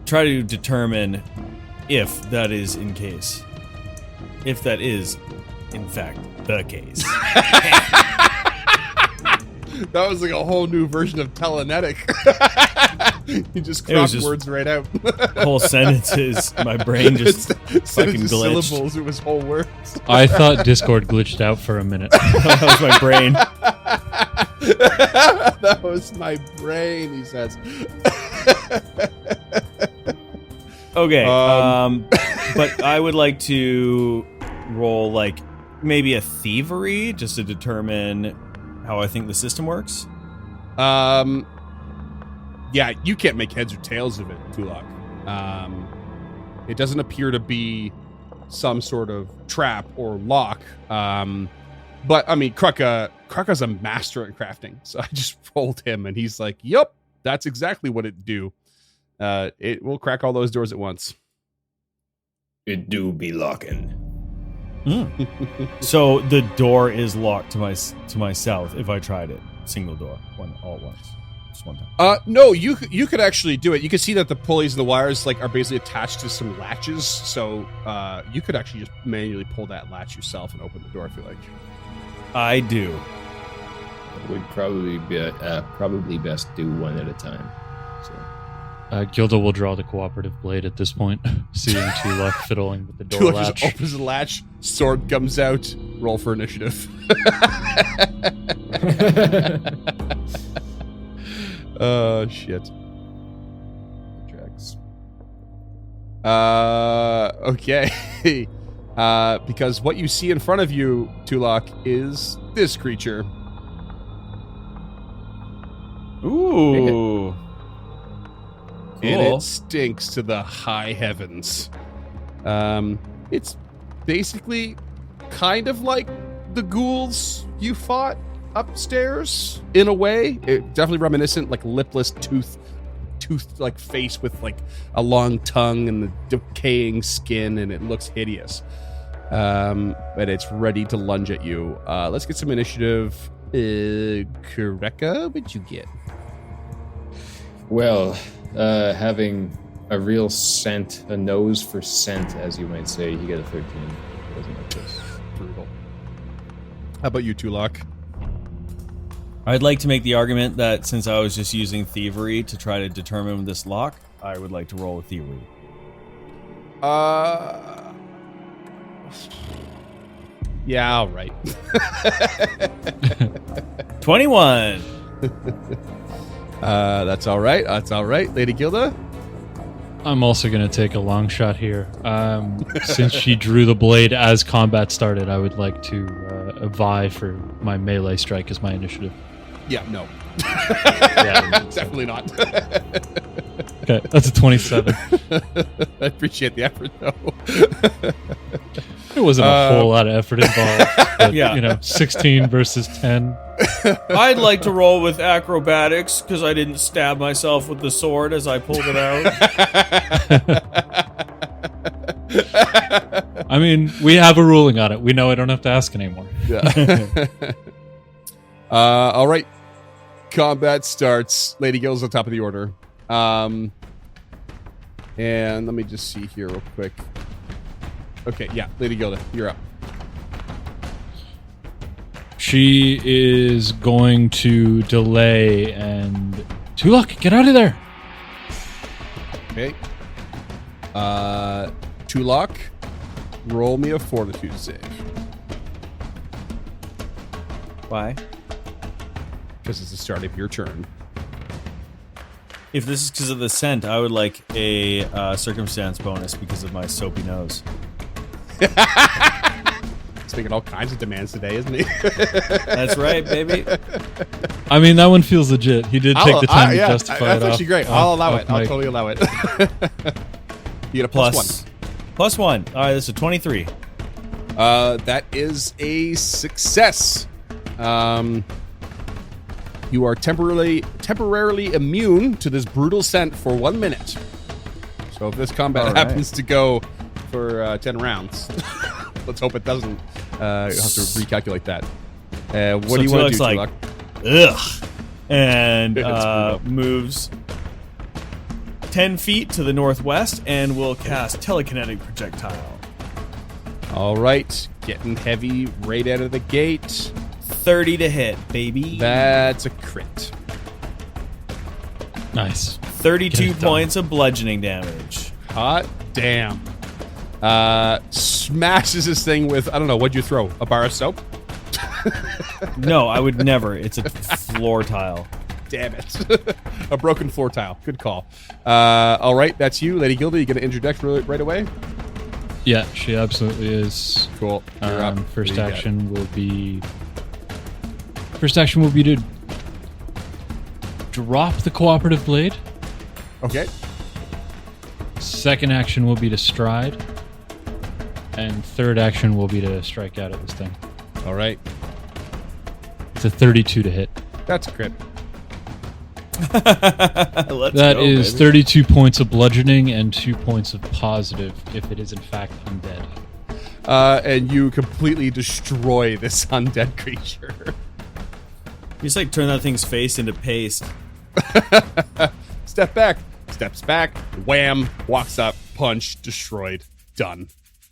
try to determine if that is in case. If that is, in fact, the case. That was like a whole new version of Telenetic. You just crossed words right out. Whole sentences. My brain just fucking glitched. Syllables, it was whole words. I thought Discord glitched out for a minute. That was my brain. That was my brain, he says. Okay, but I would like to roll like maybe a thievery just to determine how I think the system works. Yeah, you can't make heads or tails of it, Tulok. It doesn't appear to be some sort of trap or lock. But I mean, Krugga's a master at crafting, so I just rolled him, and he's like, "Yep, that's exactly what it do. It will crack all those doors at once." It do be locking. So the door is locked to my south if I tried it. Single door, all at once. Just one time. No, you could actually do it. You can see that the pulleys and the wires are basically attached to some latches, so you could actually just manually pull that latch yourself and open the door if you like. I do. It would probably best do one at a time. So Gilda will draw the cooperative blade at this point, seeing Tulok fiddling with the door Tulok latch. just opens the latch, sword comes out, roll for initiative. Oh, shit. Drax. Okay. Because what you see in front of you, Tulok, is this creature. Ooh. And Cool. it stinks to the high heavens. It's basically kind of like the ghouls you fought upstairs in a way. It definitely reminiscent, like lipless tooth like face with like a long tongue and the decaying skin, and it looks hideous. But it's ready to lunge at you. Let's get some initiative. Kureka, what'd you get? Well, having a real scent, a nose for scent, as you might say, he got a 13. It wasn't like this. Brutal. How about you, Tulok? I'd like to make the argument that since I was just using thievery to try to determine this lock, I would like to roll with thievery. 'All right. 21. That's all right. That's all right, Lady Gilda. I'm also going to take a long shot here. Since she drew the blade as combat started, I would like to vie for my melee strike as my initiative. Yeah, no. Yeah, Definitely not. okay, that's a 27. I appreciate the effort, though. It wasn't a whole lot of effort involved. But, Yeah. 16 versus 10. I'd like to roll with acrobatics because I didn't stab myself with the sword as I pulled it out. I mean, we have a ruling on it. We know I don't have to ask anymore. Yeah. All right. Combat starts. Lady Gilda's on top of the order. And let me just see here real quick. Okay, yeah, Lady Gilda, you're up. She is going to delay and... Tulok, get out of there! Okay. Tulok, roll me a fortitude save. Why? Because it's the start of your turn. If this is because of the scent, I would like a circumstance bonus because of my soapy nose. He's making all kinds of demands today, isn't he? That's right, baby. I mean, that one feels legit. He did take the time to justify it. That's actually great. I'll allow it. I'll Mike. totally allow it. You get a plus one. Plus one. All right, this is 23. That is a success. You are temporarily immune to this brutal scent for 1 minute. So if this combat All right. happens to go for 10 rounds, let's hope it doesn't. You'll have to recalculate that. What do you want to do, Tulok's Tulok? Ugh. And It's moves 10 feet to the northwest and will cast telekinetic projectile. All right, getting heavy right out of the gate. 30 to hit, baby. That's a crit. Nice. 32 Get it done. points of bludgeoning damage. Hot damn. Smashes this thing with, I don't know, what'd you throw? A bar of soap? No, I would never. It's a floor tile. Damn it. A broken floor tile. Good call. All right, that's you. Lady Gilda, you going to interject right away? Yeah, she absolutely is. Cool. You're up. First What do you got? action will be... First action will be to drop the cooperative blade. Okay. Second action will be to stride. And third action will be to strike out at this thing. All right. It's a 32 to hit. That's a crit. Let's That go, is baby. 32 points of bludgeoning and 2 points of positive if it is in fact undead. And you completely destroy this undead creature. You just like turn that thing's face into paste. Step back. Steps back. Wham. Walks up. Punch. Destroyed. Done.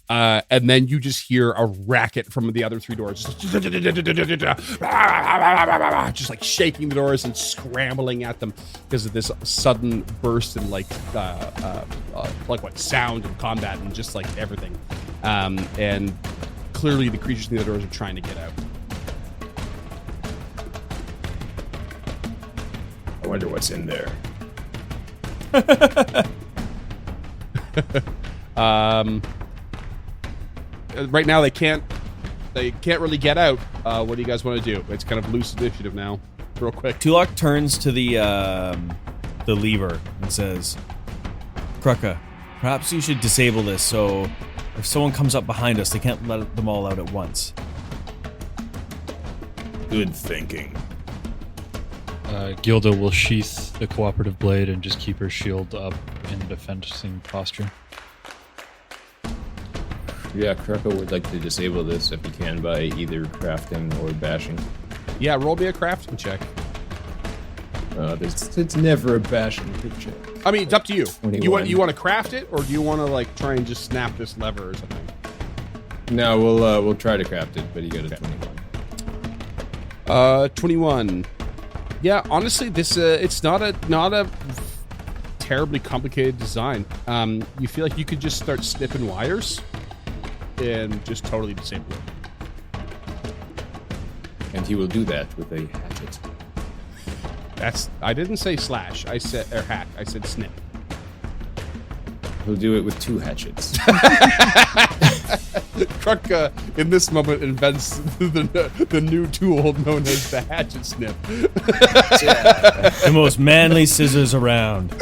And then you just hear a racket from the other three doors. Just like shaking the doors and scrambling at them because of this sudden burst in sound and combat and just like everything. And clearly the creatures in the other doors are trying to get out. I wonder what's in there. Right now they can't really get out. What do you guys want to do? It's kind of loose initiative now. Real quick. Tulok turns to the lever and says, Kruka, perhaps you should disable this so if someone comes up behind us, they can't let them all out at once. Good thinking. Gilda will sheath the cooperative blade and just keep her shield up in defending posture. Yeah, Kruka would like to disable this if he can by either crafting or bashing. Yeah, roll me a crafting check. It's never a bashing check. I mean, it's up to you. 21. You want to craft it, or do you want to like try and just snap this lever or something? No, we'll try to craft it, but you got a 21. 21. Yeah, honestly, this it's not a terribly complicated design. You feel like you could just start snipping wires and just totally disable it. And he will do that with a hatchet. I didn't say slash. I said hack. I said snip. He'll do it with 2 hatchets. Kruk, in this moment, invents the new tool known as the hatchet snip. The most manly scissors around.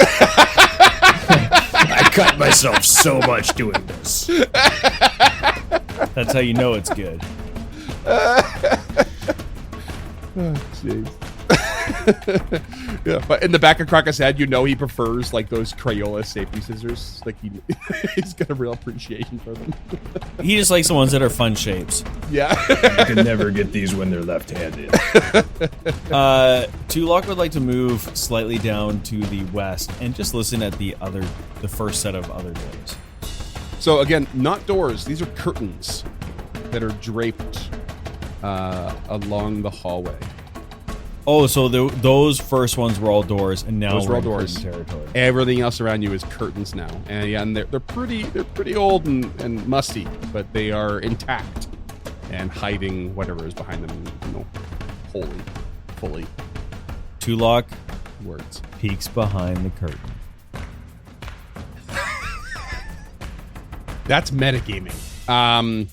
I cut myself so much doing this. That's how you know it's good. Jeez. Yeah, but in the back of Kruk's head, he prefers like those Crayola safety scissors. Like he's got a real appreciation for them. He just likes the ones that are fun shapes. Yeah. You can never get these when they're left-handed. Tulok would like to move slightly down to the west and just listen at the first set of other doors. So again, not doors. These are curtains that are draped along the hallway. Oh, so those first ones were all doors, and now Those were we're all in doors. curtain territory. Everything else around you is curtains now, and they're pretty old and musty, but they are intact and hiding whatever is behind them. Fully Tulok words. peeks behind the curtain. That's metagaming.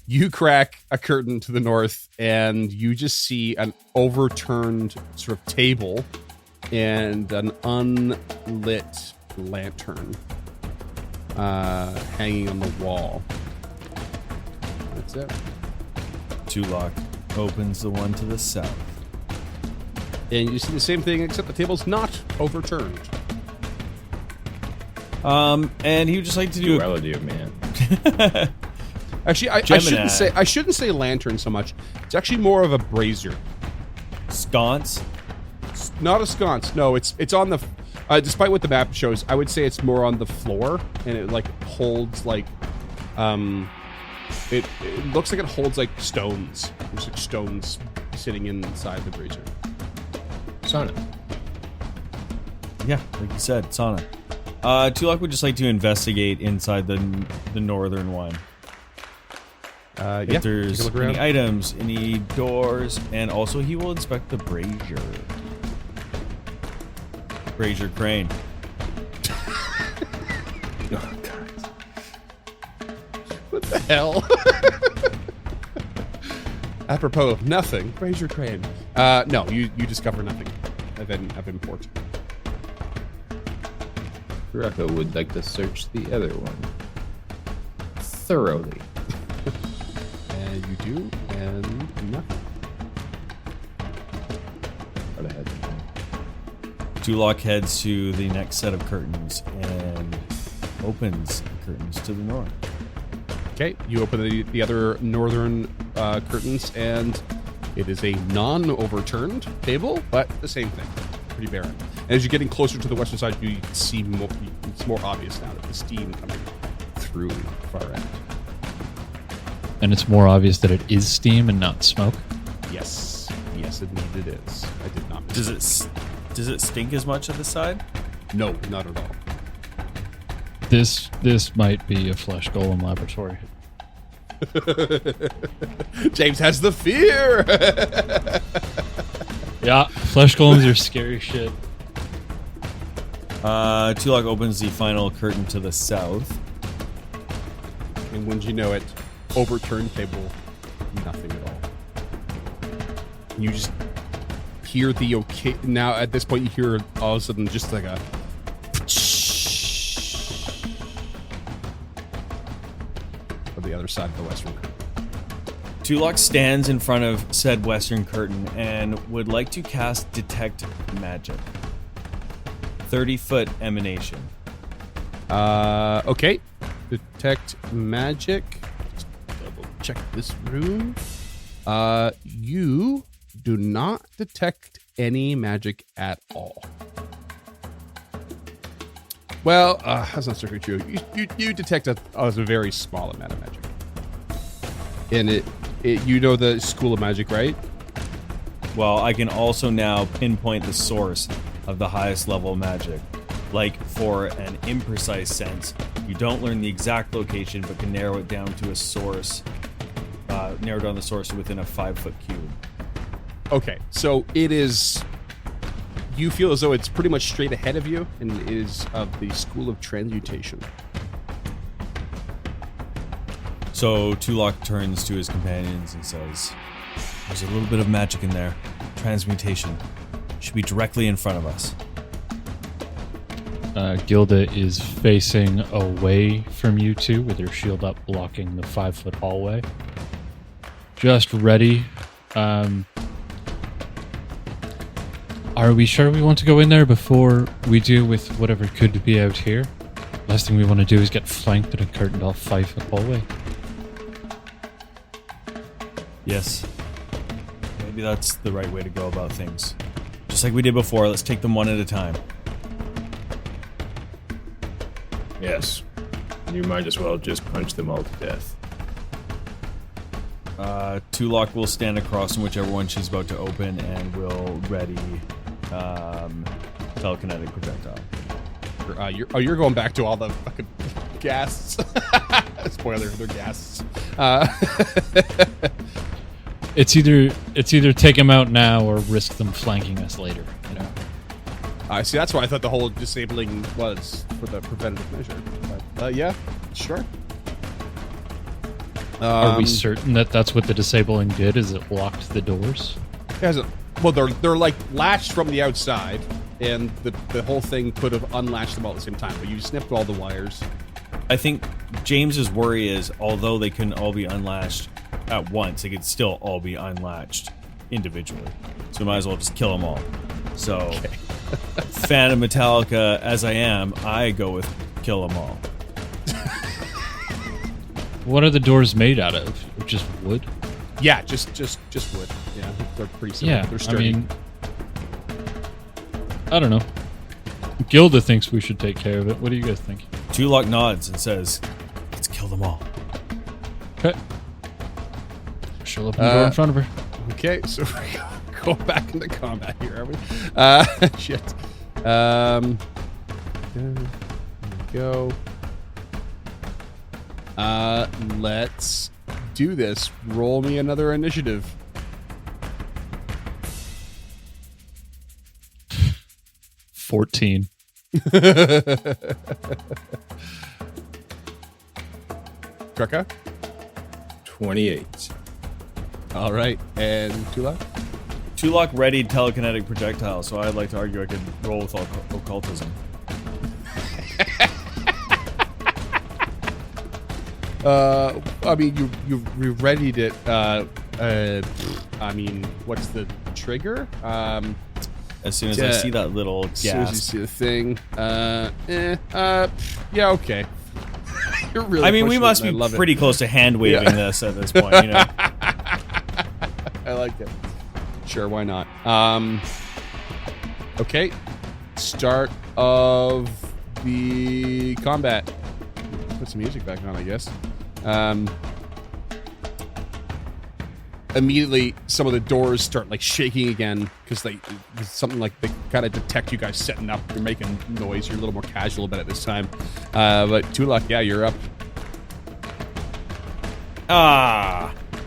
You crack a curtain to the north, and you just see an overturned sort of table and an unlit lantern hanging on the wall. That's it. Tulok opens the one to the south. And you see the same thing, except the table's not overturned. And he would just like to do Duality of man. Actually, I shouldn't say lantern so much. It's actually more of a brazier. sconce. Not a sconce. No, it's on the. Despite what the map shows, I would say it's more on the floor, and it like holds like, it looks like it holds like stones. There's like stones sitting inside the brazier. Sauna. Yeah, like you said, sauna. Tulok would just like to investigate inside the northern one. If there's take a look around. any items, any doors, and also he will inspect the brazier. Brazier crane. Oh, God. What the hell? Apropos of nothing, brazier crane. No, you discover nothing of import. Rocco would like to search the other one thoroughly. And you do, and nothing. Right ahead. Tulok heads to the next set of curtains and opens the curtains to the north. Okay, you open the other northern curtains, and it is a non-overturned table, but the same thing. Pretty barren. And as you're getting closer to the western side, you can see more. It's more obvious now that the steam coming through the far end. And it's more obvious that it is steam and not smoke. Yes, indeed it is. I did not. Does it stink as much at the side? No, not at all. This might be a flesh golem laboratory. James has the fear. Yeah, flesh golems are scary shit. Tulok opens the final curtain to the south. And wouldn't you know it, overturned table, nothing at all. You just hear the okay. Now at this point, you hear all of a sudden just like a. On the other side of the western curtain. Tulok stands in front of said western curtain and would like to cast Detect Magic. 30-foot emanation. Okay. Detect magic. Just double check this room. You do not detect any magic at all. Well, that's not strictly true. You detect a very small amount of magic. And it you know the School of Magic, right? Well, I can also now pinpoint the source of the highest level magic. Like, for an imprecise sense, you don't learn the exact location, but can narrow it down to a source, narrow down the source to within a 5-foot cube. Okay, so it is. You feel as though it's pretty much straight ahead of you, and it is of the School of Transmutation. So Tulok turns to his companions and says, "There's a little bit of magic in there. Transmutation. Should be directly in front of us." Gilda is facing away from you two with her shield up, blocking the 5-foot hallway. Just ready. Are we sure we want to go in there before we deal with whatever could be out here? Last thing we want to do is get flanked in a curtained off 5-foot hallway. Yes. Maybe that's the right way to go about things. Just like we did before, let's take them one at a time. Yes. You might as well just punch them all to death. Tulok will stand across from whichever one she's about to open and will ready telekinetic projectile. You're going back to all the fucking ghasts. Spoiler, they're ghasts. It's either take them out now or risk them flanking us later. You know. See, that's why I thought the whole disabling was for the preventative measure. But yeah, sure. Are we certain that that's what the disabling did? Is it locked the doors? Well, they're like latched from the outside, and the whole thing could have unlatched them all at the same time. But you snipped all the wires. I think James's worry is, although they couldn't all be unlatched at once, they could still all be unlatched individually. So we might as well just kill them all. So, fan of Metallica as I am, I go with kill them all. What are the doors made out of? Just wood? Yeah, just wood. Yeah, they're pretty simple. Yeah, They're sturdy. I mean, I don't know. Gilda thinks we should take care of it. What do you guys think? Tulok nods and says, "Let's kill them all." Okay. She'll open the door in front of her. Okay, so we're going back into combat here, are we? Shit. There we go. Let's do this. Roll me another initiative. 14. Kraka? 28. All right. And Tulok? Tulok readied telekinetic projectile, so I'd like to argue I could roll with occultism. I mean, you readied it. I mean, what's the trigger? As soon as I see that little As soon as you gas. see the thing. Yeah, okay. You're really I mean, we pushing must it, and be I love pretty it. close to hand waving this at this point, you know. I like it. Sure, why not? Okay. Start of the combat. Put some music back on, I guess. Immediately, some of the doors start like shaking again because something like they kind of detect you guys setting up. You're making noise. You're a little more casual about it this time. But Tulok, yeah, you're up.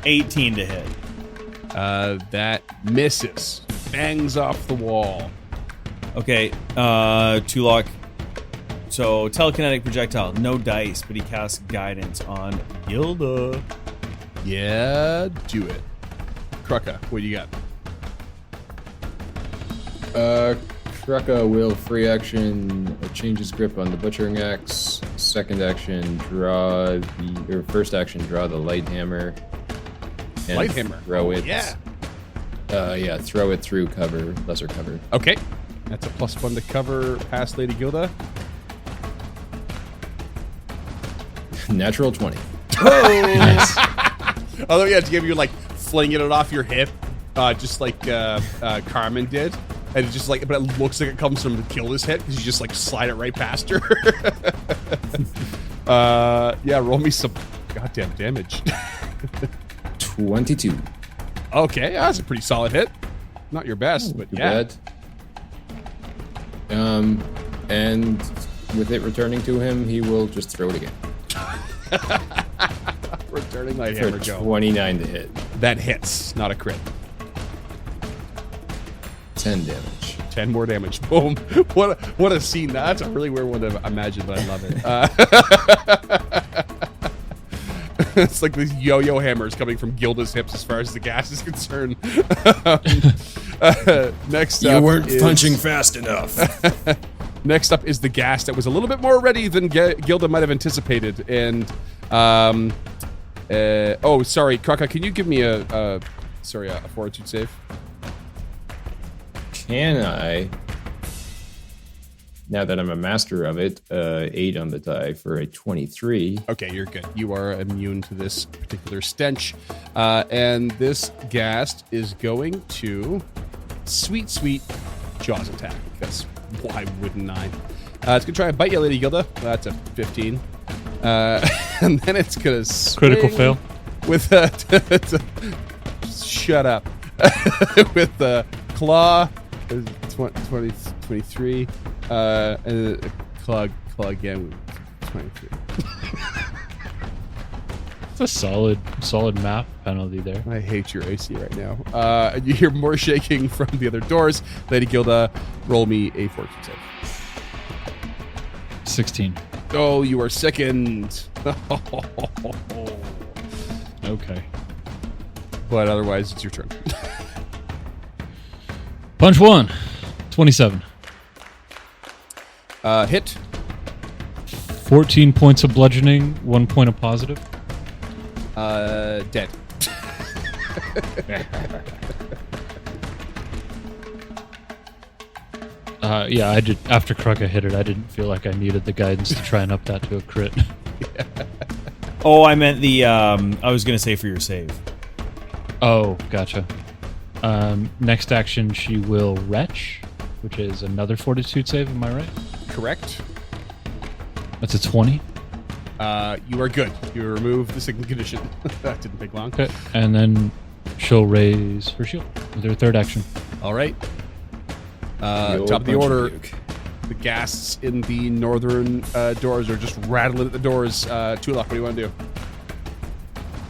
18 to hit. That misses. Bangs off the wall. Okay, Tulok. So, telekinetic projectile, no dice, but he casts guidance on Gilda. Yeah, do it. Kraka, what do you got? Kraka will free action change his grip on the butchering axe. Second action, first action, draw the light hammer. And Light hammer. Throw it. Yeah. Throw it through cover, lesser cover. Okay. That's a +1 to cover past Lady Gilda. Natural 20. Nice. Although, yeah, to give you like flinging it off your hip, just like Carmen did. And it's just like, but it looks like it comes from Gilda's hit because you just like slide it right past her. Yeah, roll me some goddamn damage. 22. Okay, that's a pretty solid hit. Not your best, but Too yeah. bad. And with it returning to him, he will just throw it again. Returning light For hammer go. 29 to hit. That hits, not a crit. 10 damage. 10 more damage. Boom. What a scene. That's a really weird one to imagine, but I love it. It's like these yo-yo hammers coming from Gilda's hips as far as the gas is concerned. Next up is- fast enough. Next up is the gas that was a little bit more ready than Gilda might have anticipated. And, sorry, Kraka, can you give me a fortitude save? Can I, now that I'm a master of it, 8 on the die for a 23. Okay, you're good. You are immune to this particular stench. And this ghast is going to sweet Jaws attack. Because why wouldn't I? It's going to try and bite you, Lady Gilda. That's a 15. And then it's going to Critical fail. With shut up. With the claw, 23. And claw again, 23. It's a solid map penalty there. I hate your AC right now. You hear more shaking from the other doors. Lady Gilda, roll me a fortune save. 16. Oh, you are sickened. Okay. But otherwise, it's your turn. Punch 1. 27. Hit. 14 points of bludgeoning, 1 point of positive. Dead. Yeah, I did. After Kraka hit it, I didn't feel like I needed the guidance to try and up that to a crit. Oh, I meant the. I was gonna say for your save. Oh, gotcha. Next action, she will retch, which is another fortitude save. Am I right? Correct. That's a 20. You are good. You remove the signal condition. That didn't take long. Okay, and then she'll raise her shield with her third action. All right. old Top of the punch order. puke. The ghasts in the northern doors are just rattling at the doors. Tulok, what do you want to do?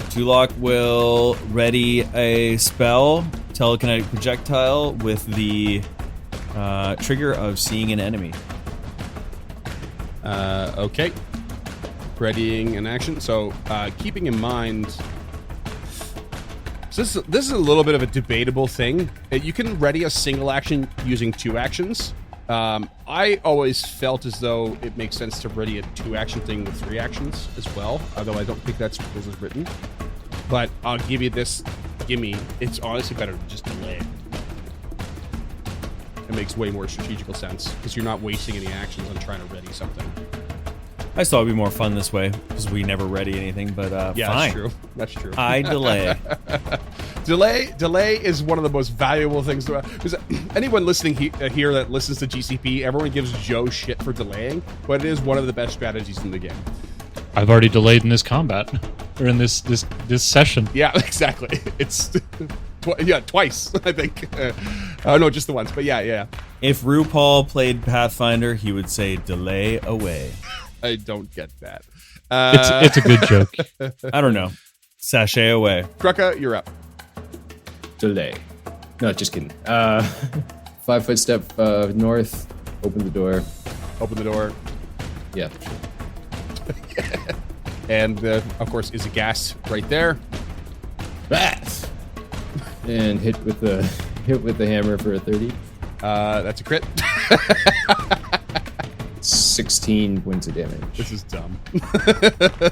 Tulok will ready a spell, telekinetic projectile, with the trigger of seeing an enemy. Okay. Readying an action. So, keeping in mind, so this is a little bit of a debatable thing. You can ready a single action using 2 actions. I always felt as though it makes sense to ready a 2-action thing with 3 actions as well, although I don't think that's what this is written. But I'll give you this gimme. It's honestly better to just delay it. It makes way more strategical sense because you're not wasting any actions on trying to ready something. I just thought it'd be more fun this way because we never ready anything. But Yeah, fine. that's true. That's true. I delay. Delay is one of the most valuable things. Because anyone listening here that listens to GCP, everyone gives Joe shit for delaying, but it is one of the best strategies in the game. I've already delayed in this combat, or in this session. Yeah, exactly. It's twice, I think. No, just the once. But yeah. If RuPaul played Pathfinder, he would say delay away. I don't get that. It's a good joke. I don't know. Sashay away. Kraka, you're up. Delay. No, just kidding. 5-foot step north. Open the door. Open the door. Yeah. And, of course, is a gas right there. Bath. And hit with the hammer for a 30. That's a crit. 16 points of damage. This is dumb.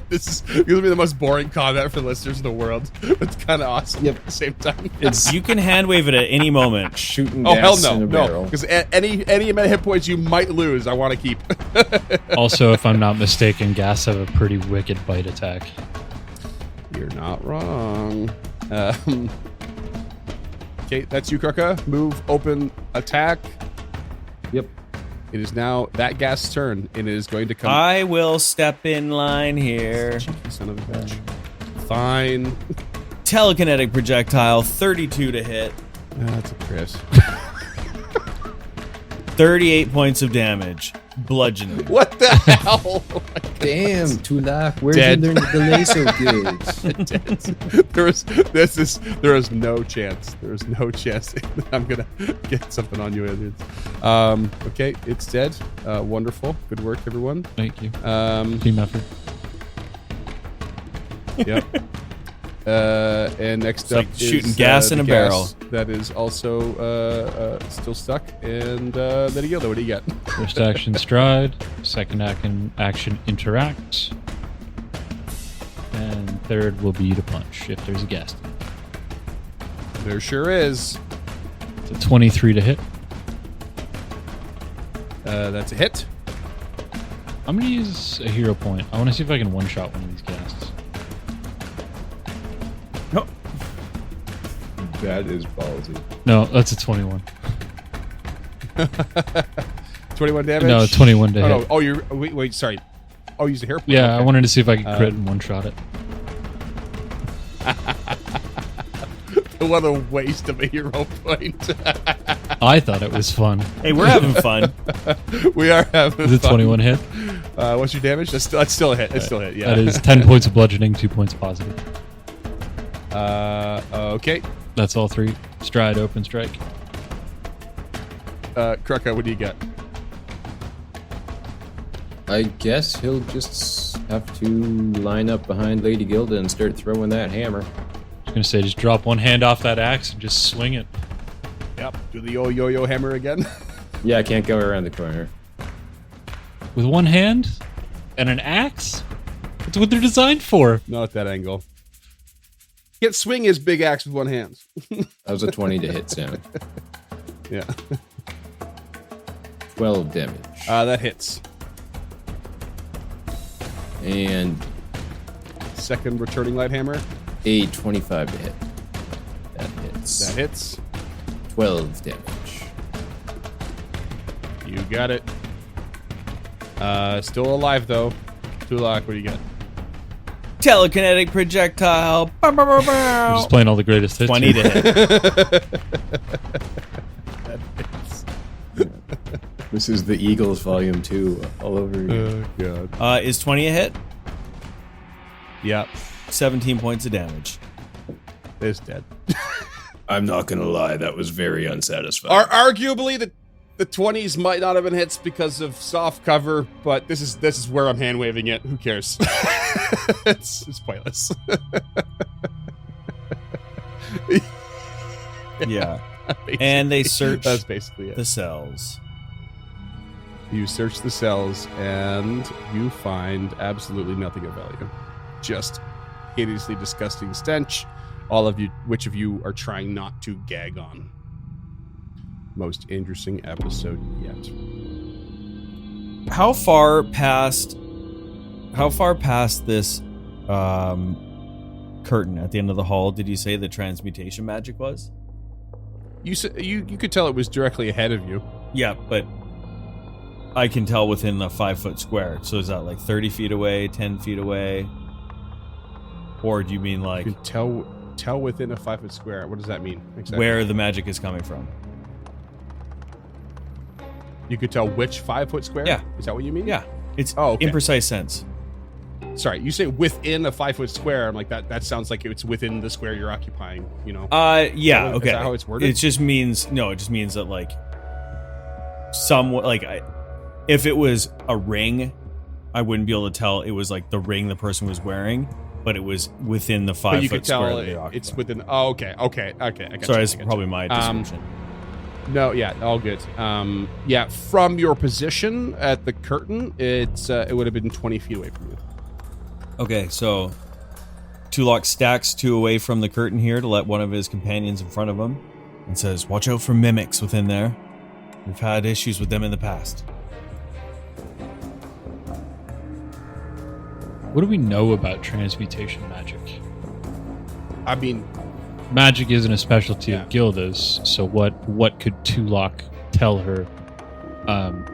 This is going to be the most boring combat for listeners in the world. It's kind of awesome at the same time. You can hand wave it at any moment. Shooting Oh, hell gas no. in a No. barrel. Because any amount of hit points you might lose, I want to keep. Also, if I'm not mistaken, gas have a pretty wicked bite attack. You're not wrong. Okay, that's you, Kraka. Move, open, attack. Yep. It is now that gas turn. It is going to come. I will step in line here. Cheeky son of a bitch. Fine. Telekinetic projectile, 32 to hit. That's a crit. 38 points of damage. Bludgeoning. What the hell? Damn, Tulak, where'd Dead. you learn to delay so good? There is no chance. There is no chance that I'm gonna get something on you, Indians. Okay, it's dead. Wonderful. Good work, everyone. Thank you. Um, Team effort. Yep. And next It's up like is shooting gas in the a barrel. gas that is also still stuck. And Lydia, what do you get? First action stride. Second action interact. And third will be to punch if there's a gas. There sure is. It's a 23 to hit. That's a hit. I'm going to use a hero point. I want to see if I can one-shot one of these casts. No. That is ballsy. No, that's a 21. 21 damage. No, 21 to Oh, hit. no. Oh, you're wait. Sorry. Oh, use the hair. Yeah, I Okay. wanted to see if I could crit and one-shot it. What a waste of a hero point. I thought it was fun. Hey, we're having fun. We are having Is it fun. 21 hit? What's your damage? That's still a hit. It's still a hit. Yeah. That is 10 points of bludgeoning, 2 points positive. Okay. That's all three. Stride, open strike. Krucka, what do you get? I guess he'll just have to line up behind Lady Gilda and start throwing that hammer. I was going to say, just drop one hand off that axe and just swing it. Yep. Do the yo-yo hammer again. Yeah, I can't go around the corner. With one hand and an axe? That's what they're designed for. Not at that angle. Can't swing his big axe with one hand. That was a 20 to hit, Sam. Yeah. 12 damage. That hits. And Second returning light hammer. a 25 to hit. That hits. That hits. 12 damage. You got it. Still alive though. Tulak, what do you get? Telekinetic projectile. Bow, bow, bow, We're bow. just playing all the greatest hits. 20 here. to hit. That hits. This is the Eagles Volume 2 all over again. Oh god. Is 20 a hit? Yep. 17 points of damage. It's dead. I'm not gonna lie, that was very unsatisfying. Arguably the 20s might not have been hits because of soft cover, but this is where I'm hand waving it. Who cares? it's pointless. Yeah. And they search That's basically it. the cells. You search the cells and you find absolutely nothing of value. Just hideously disgusting stench. All of you, which of you are trying not to gag on? Most interesting episode yet. How far past this curtain at the end of the hall did you say the transmutation magic was? You could tell it was directly ahead of you. Yeah, but I can tell within the 5-foot square. So is that like 30 feet away, 10 feet away? Or do you mean like You can tell within a 5-foot square. What does that mean exactly? where the magic is coming from? You could tell which 5-foot square? Yeah. Is that what you mean? Yeah, it's Oh, okay. imprecise sense. Sorry, you say within a 5-foot square. I'm like, that sounds like it's within the square you're occupying, you know? Yeah, Is okay. that how it's worded? It just means that like somewhat like if it was a ring, I wouldn't be able to tell it was like the ring the person was wearing, but it was within the 5-foot But you could square tell that they occupied. it's within. Oh, okay. I got Sorry, you, that's I got probably you. my description. No, yeah, all good. Yeah, from your position at the curtain, it would have been 20 feet away from you. Okay, so Tulak stacks 2 away from the curtain here to let one of his companions in front of him and says, "Watch out for mimics within there. We've had issues with them in the past." What do we know about transmutation magic? I mean, Magic isn't a specialty Yeah. of Gilda's, so what could Tulak tell her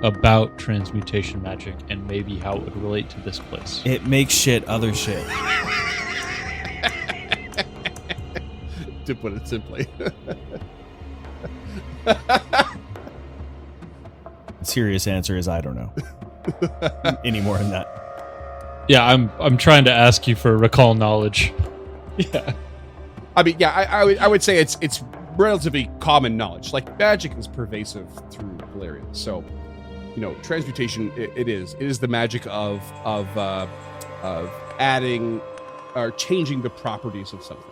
about transmutation magic and maybe how it would relate to this place? It makes shit other shit. to put it simply. The serious answer is I don't know. Any more than that. Yeah, I'm trying to ask you for recall knowledge. Yeah. I mean, yeah, I would say it's relatively common knowledge. Like magic is pervasive through Galarian, so transmutation it is the magic of adding or changing the properties of something.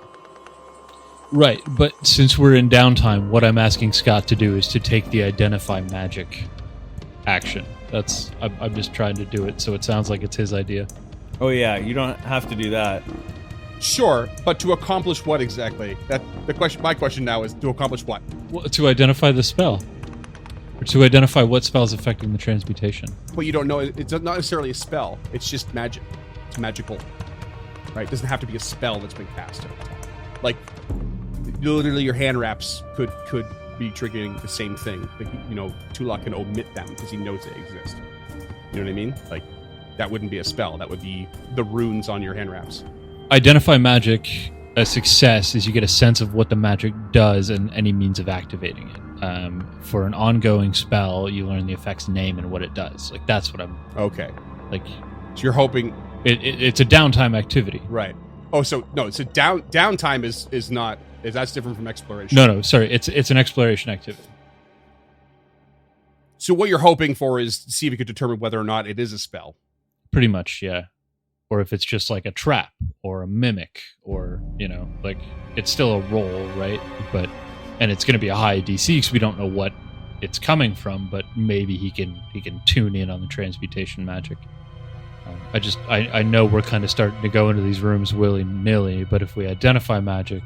Right, but since we're in downtime, what I'm asking Scott to do is to take the identify magic action. I'm just trying to do it, so it sounds like it's his idea. Oh yeah, you don't have to do that. Sure, but to accomplish what exactly? My question now is to accomplish what? Well, to identify the spell. Or to identify what spell is affecting the transmutation. Well, you don't know. It's not necessarily a spell. It's just magic. It's magical. Right? It doesn't have to be a spell that's been cast. Like, literally your hand wraps could be triggering the same thing. But, Tulak can omit them because he knows they exist. You know what I mean? Like, that wouldn't be a spell. That would be the runes on your hand wraps. Identify magic, a success is you get a sense of what the magic does and any means of activating it. For an ongoing spell, you learn the effect's name and what it does. Like, that's what I'm... Okay. Like... So you're hoping... It's a downtime activity. Right. Oh, so downtime is not... That's different from exploration. No, sorry. It's an exploration activity. So what you're hoping for is to see if you could determine whether or not it is a spell. Pretty much, yeah. Or if it's just like a trap or a mimic or, like it's still a roll, right? And it's going to be a high DC because we don't know what it's coming from, but maybe he can tune in on the transmutation magic. I know we're kind of starting to go into these rooms willy-nilly, but if we identify magic,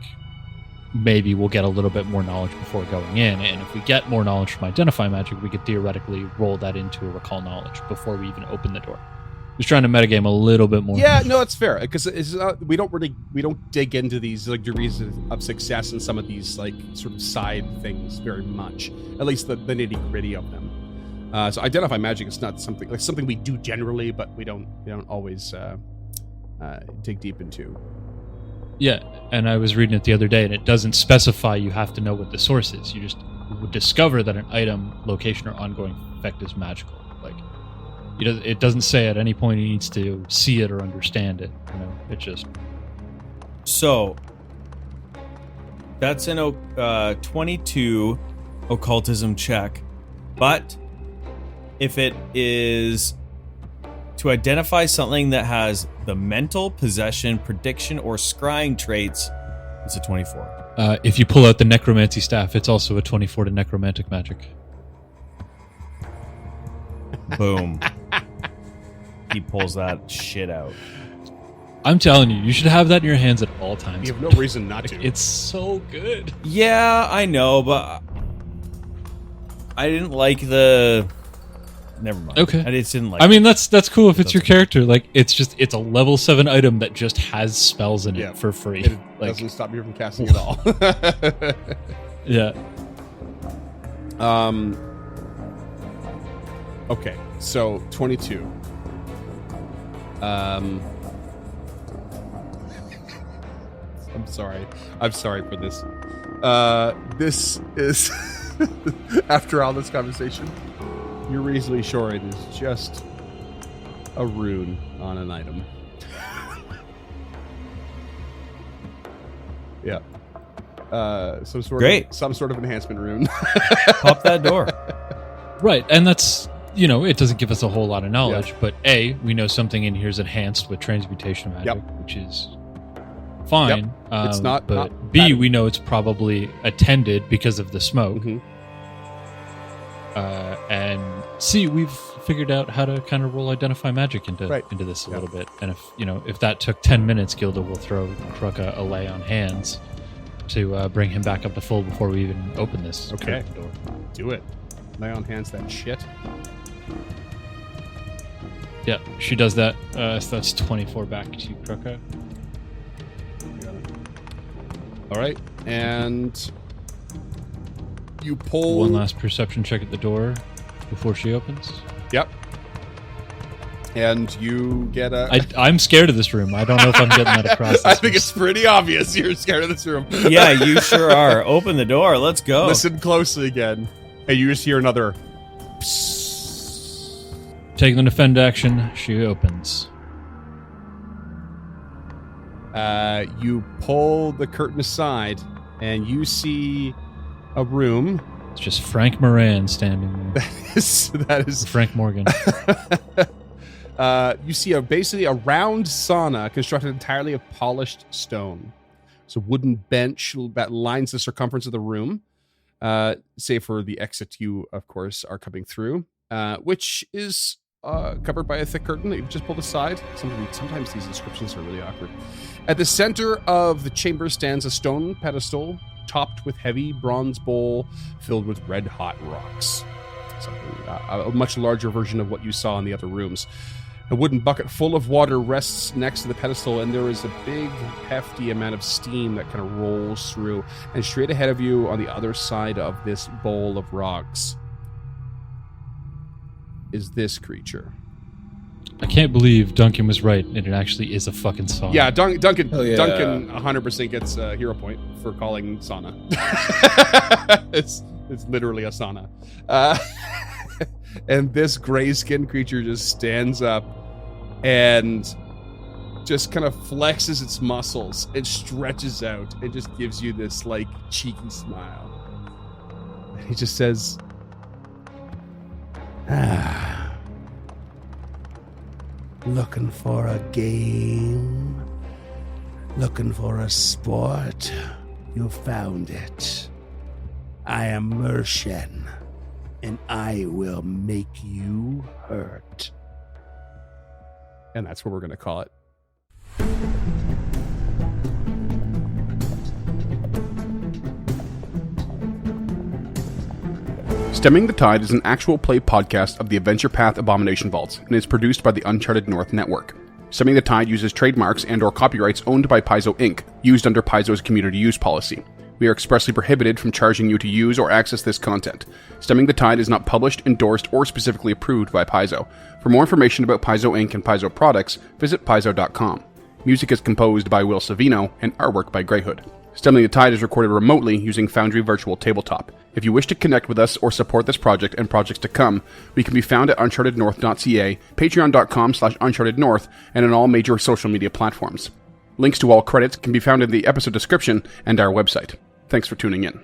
maybe we'll get a little bit more knowledge before going in. And if we get more knowledge from identify magic, we could theoretically roll that into a recall knowledge before we even open the door. Just trying to metagame a little bit more. Yeah, no, it's fair because we don't dig into these like degrees of success in some of these like sort of side things very much. At least the nitty gritty of them. So identify magic is not something we do generally, but we don't always dig deep into. Yeah, and I was reading it the other day, and it doesn't specify you have to know what the source is. You just would discover that an item, location, or ongoing effect is magical. Like. It doesn't say at any point he needs to see it or understand it. It just... So, that's an 22 occultism check. But if it is to identify something that has the mental, possession, prediction, or scrying traits, it's a 24. If you pull out the necromancy staff, it's also a 24 to necromantic magic. Boom. He pulls that shit out. I'm telling you should have that in your hands at all times. You have no reason not to. It's so good. Yeah, I know, but I didn't like the... Never mind. Okay. I just didn't like I mean, that's cool if it's your character. Like, it's a level 7 item that just has spells in it for free. It like, doesn't stop you from casting at all. Yeah. Okay, so 22. I'm sorry for this. This is after all this conversation, you're reasonably sure it is just a rune on an item. Yeah. Some sort of enhancement rune. Pop that door. Right, and that's... it doesn't give us a whole lot of knowledge, but A, we know something in here is enhanced with transmutation magic, which is fine. It's not, but not B, bad. we know it's probably attended because of the smoke. Mhm. And C, we've figured out how to kind of roll identify magic into this a Yeah. little bit. And if that took 10 minutes, Gilda will throw Kruka a lay on hands to bring him back up to full before we even open this Okay. door. Do it. Lay on hands that shit. Yeah, she does that. So that's 24 back to Kruka. All right, and you pull One last perception check at the door before she opens. Yep. And you get a... I'm scared of this room. I don't know if I'm getting that across. I think it's pretty obvious you're scared of this room. Yeah, you sure are. Open the door. Let's go. Listen closely again. And you just hear another... Taking the defend action, she opens. You pull the curtain aside, and you see a room. It's just Frank Moran standing there. That is Frank Morgan. You see basically a round sauna constructed entirely of polished stone. It's a wooden bench that lines the circumference of the room, save for the exit you, of course, are coming through, which is covered by a thick curtain that you've just pulled aside. Sometimes these inscriptions are really awkward. At the center of the chamber stands a stone pedestal topped with heavy bronze bowl filled with red-hot rocks. A much larger version of what you saw in the other rooms. A wooden bucket full of water rests next to the pedestal, and there is a big, hefty amount of steam that kind of rolls through. And straight ahead of you, on the other side of this bowl of rocks, is this creature. I can't believe Duncan was right, and it actually is a fucking sauna. Yeah, Duncan Hell yeah. 100% gets a hero point for calling sauna. It's literally a sauna. And this gray-skinned creature just stands up and just kind of flexes its muscles and stretches out and just gives you this, like, cheeky smile. And he just says, Looking for a game? Looking for a sport? You found it. I am Mershen, and I will make you hurt. and that's what we're going to call it. Stemming the Tide is an actual play podcast of the Adventure Path Abomination Vaults and is produced by the Uncharted North Network. Stemming the Tide uses trademarks and/or copyrights owned by Paizo Inc., used under Paizo's community use policy. We are expressly prohibited from charging you to use or access this content. Stemming the Tide is not published, endorsed, or specifically approved by Paizo. For more information about Paizo Inc. and Paizo products, visit paizo.com. Music is composed by Will Savino and artwork by Greyhood. Stemming the Tide is recorded remotely using Foundry Virtual Tabletop. If you wish to connect with us or support this project and projects to come, we can be found at unchartednorth.ca, patreon.com/unchartednorth, and on all major social media platforms. Links to all credits can be found in the episode description and our website. Thanks for tuning in.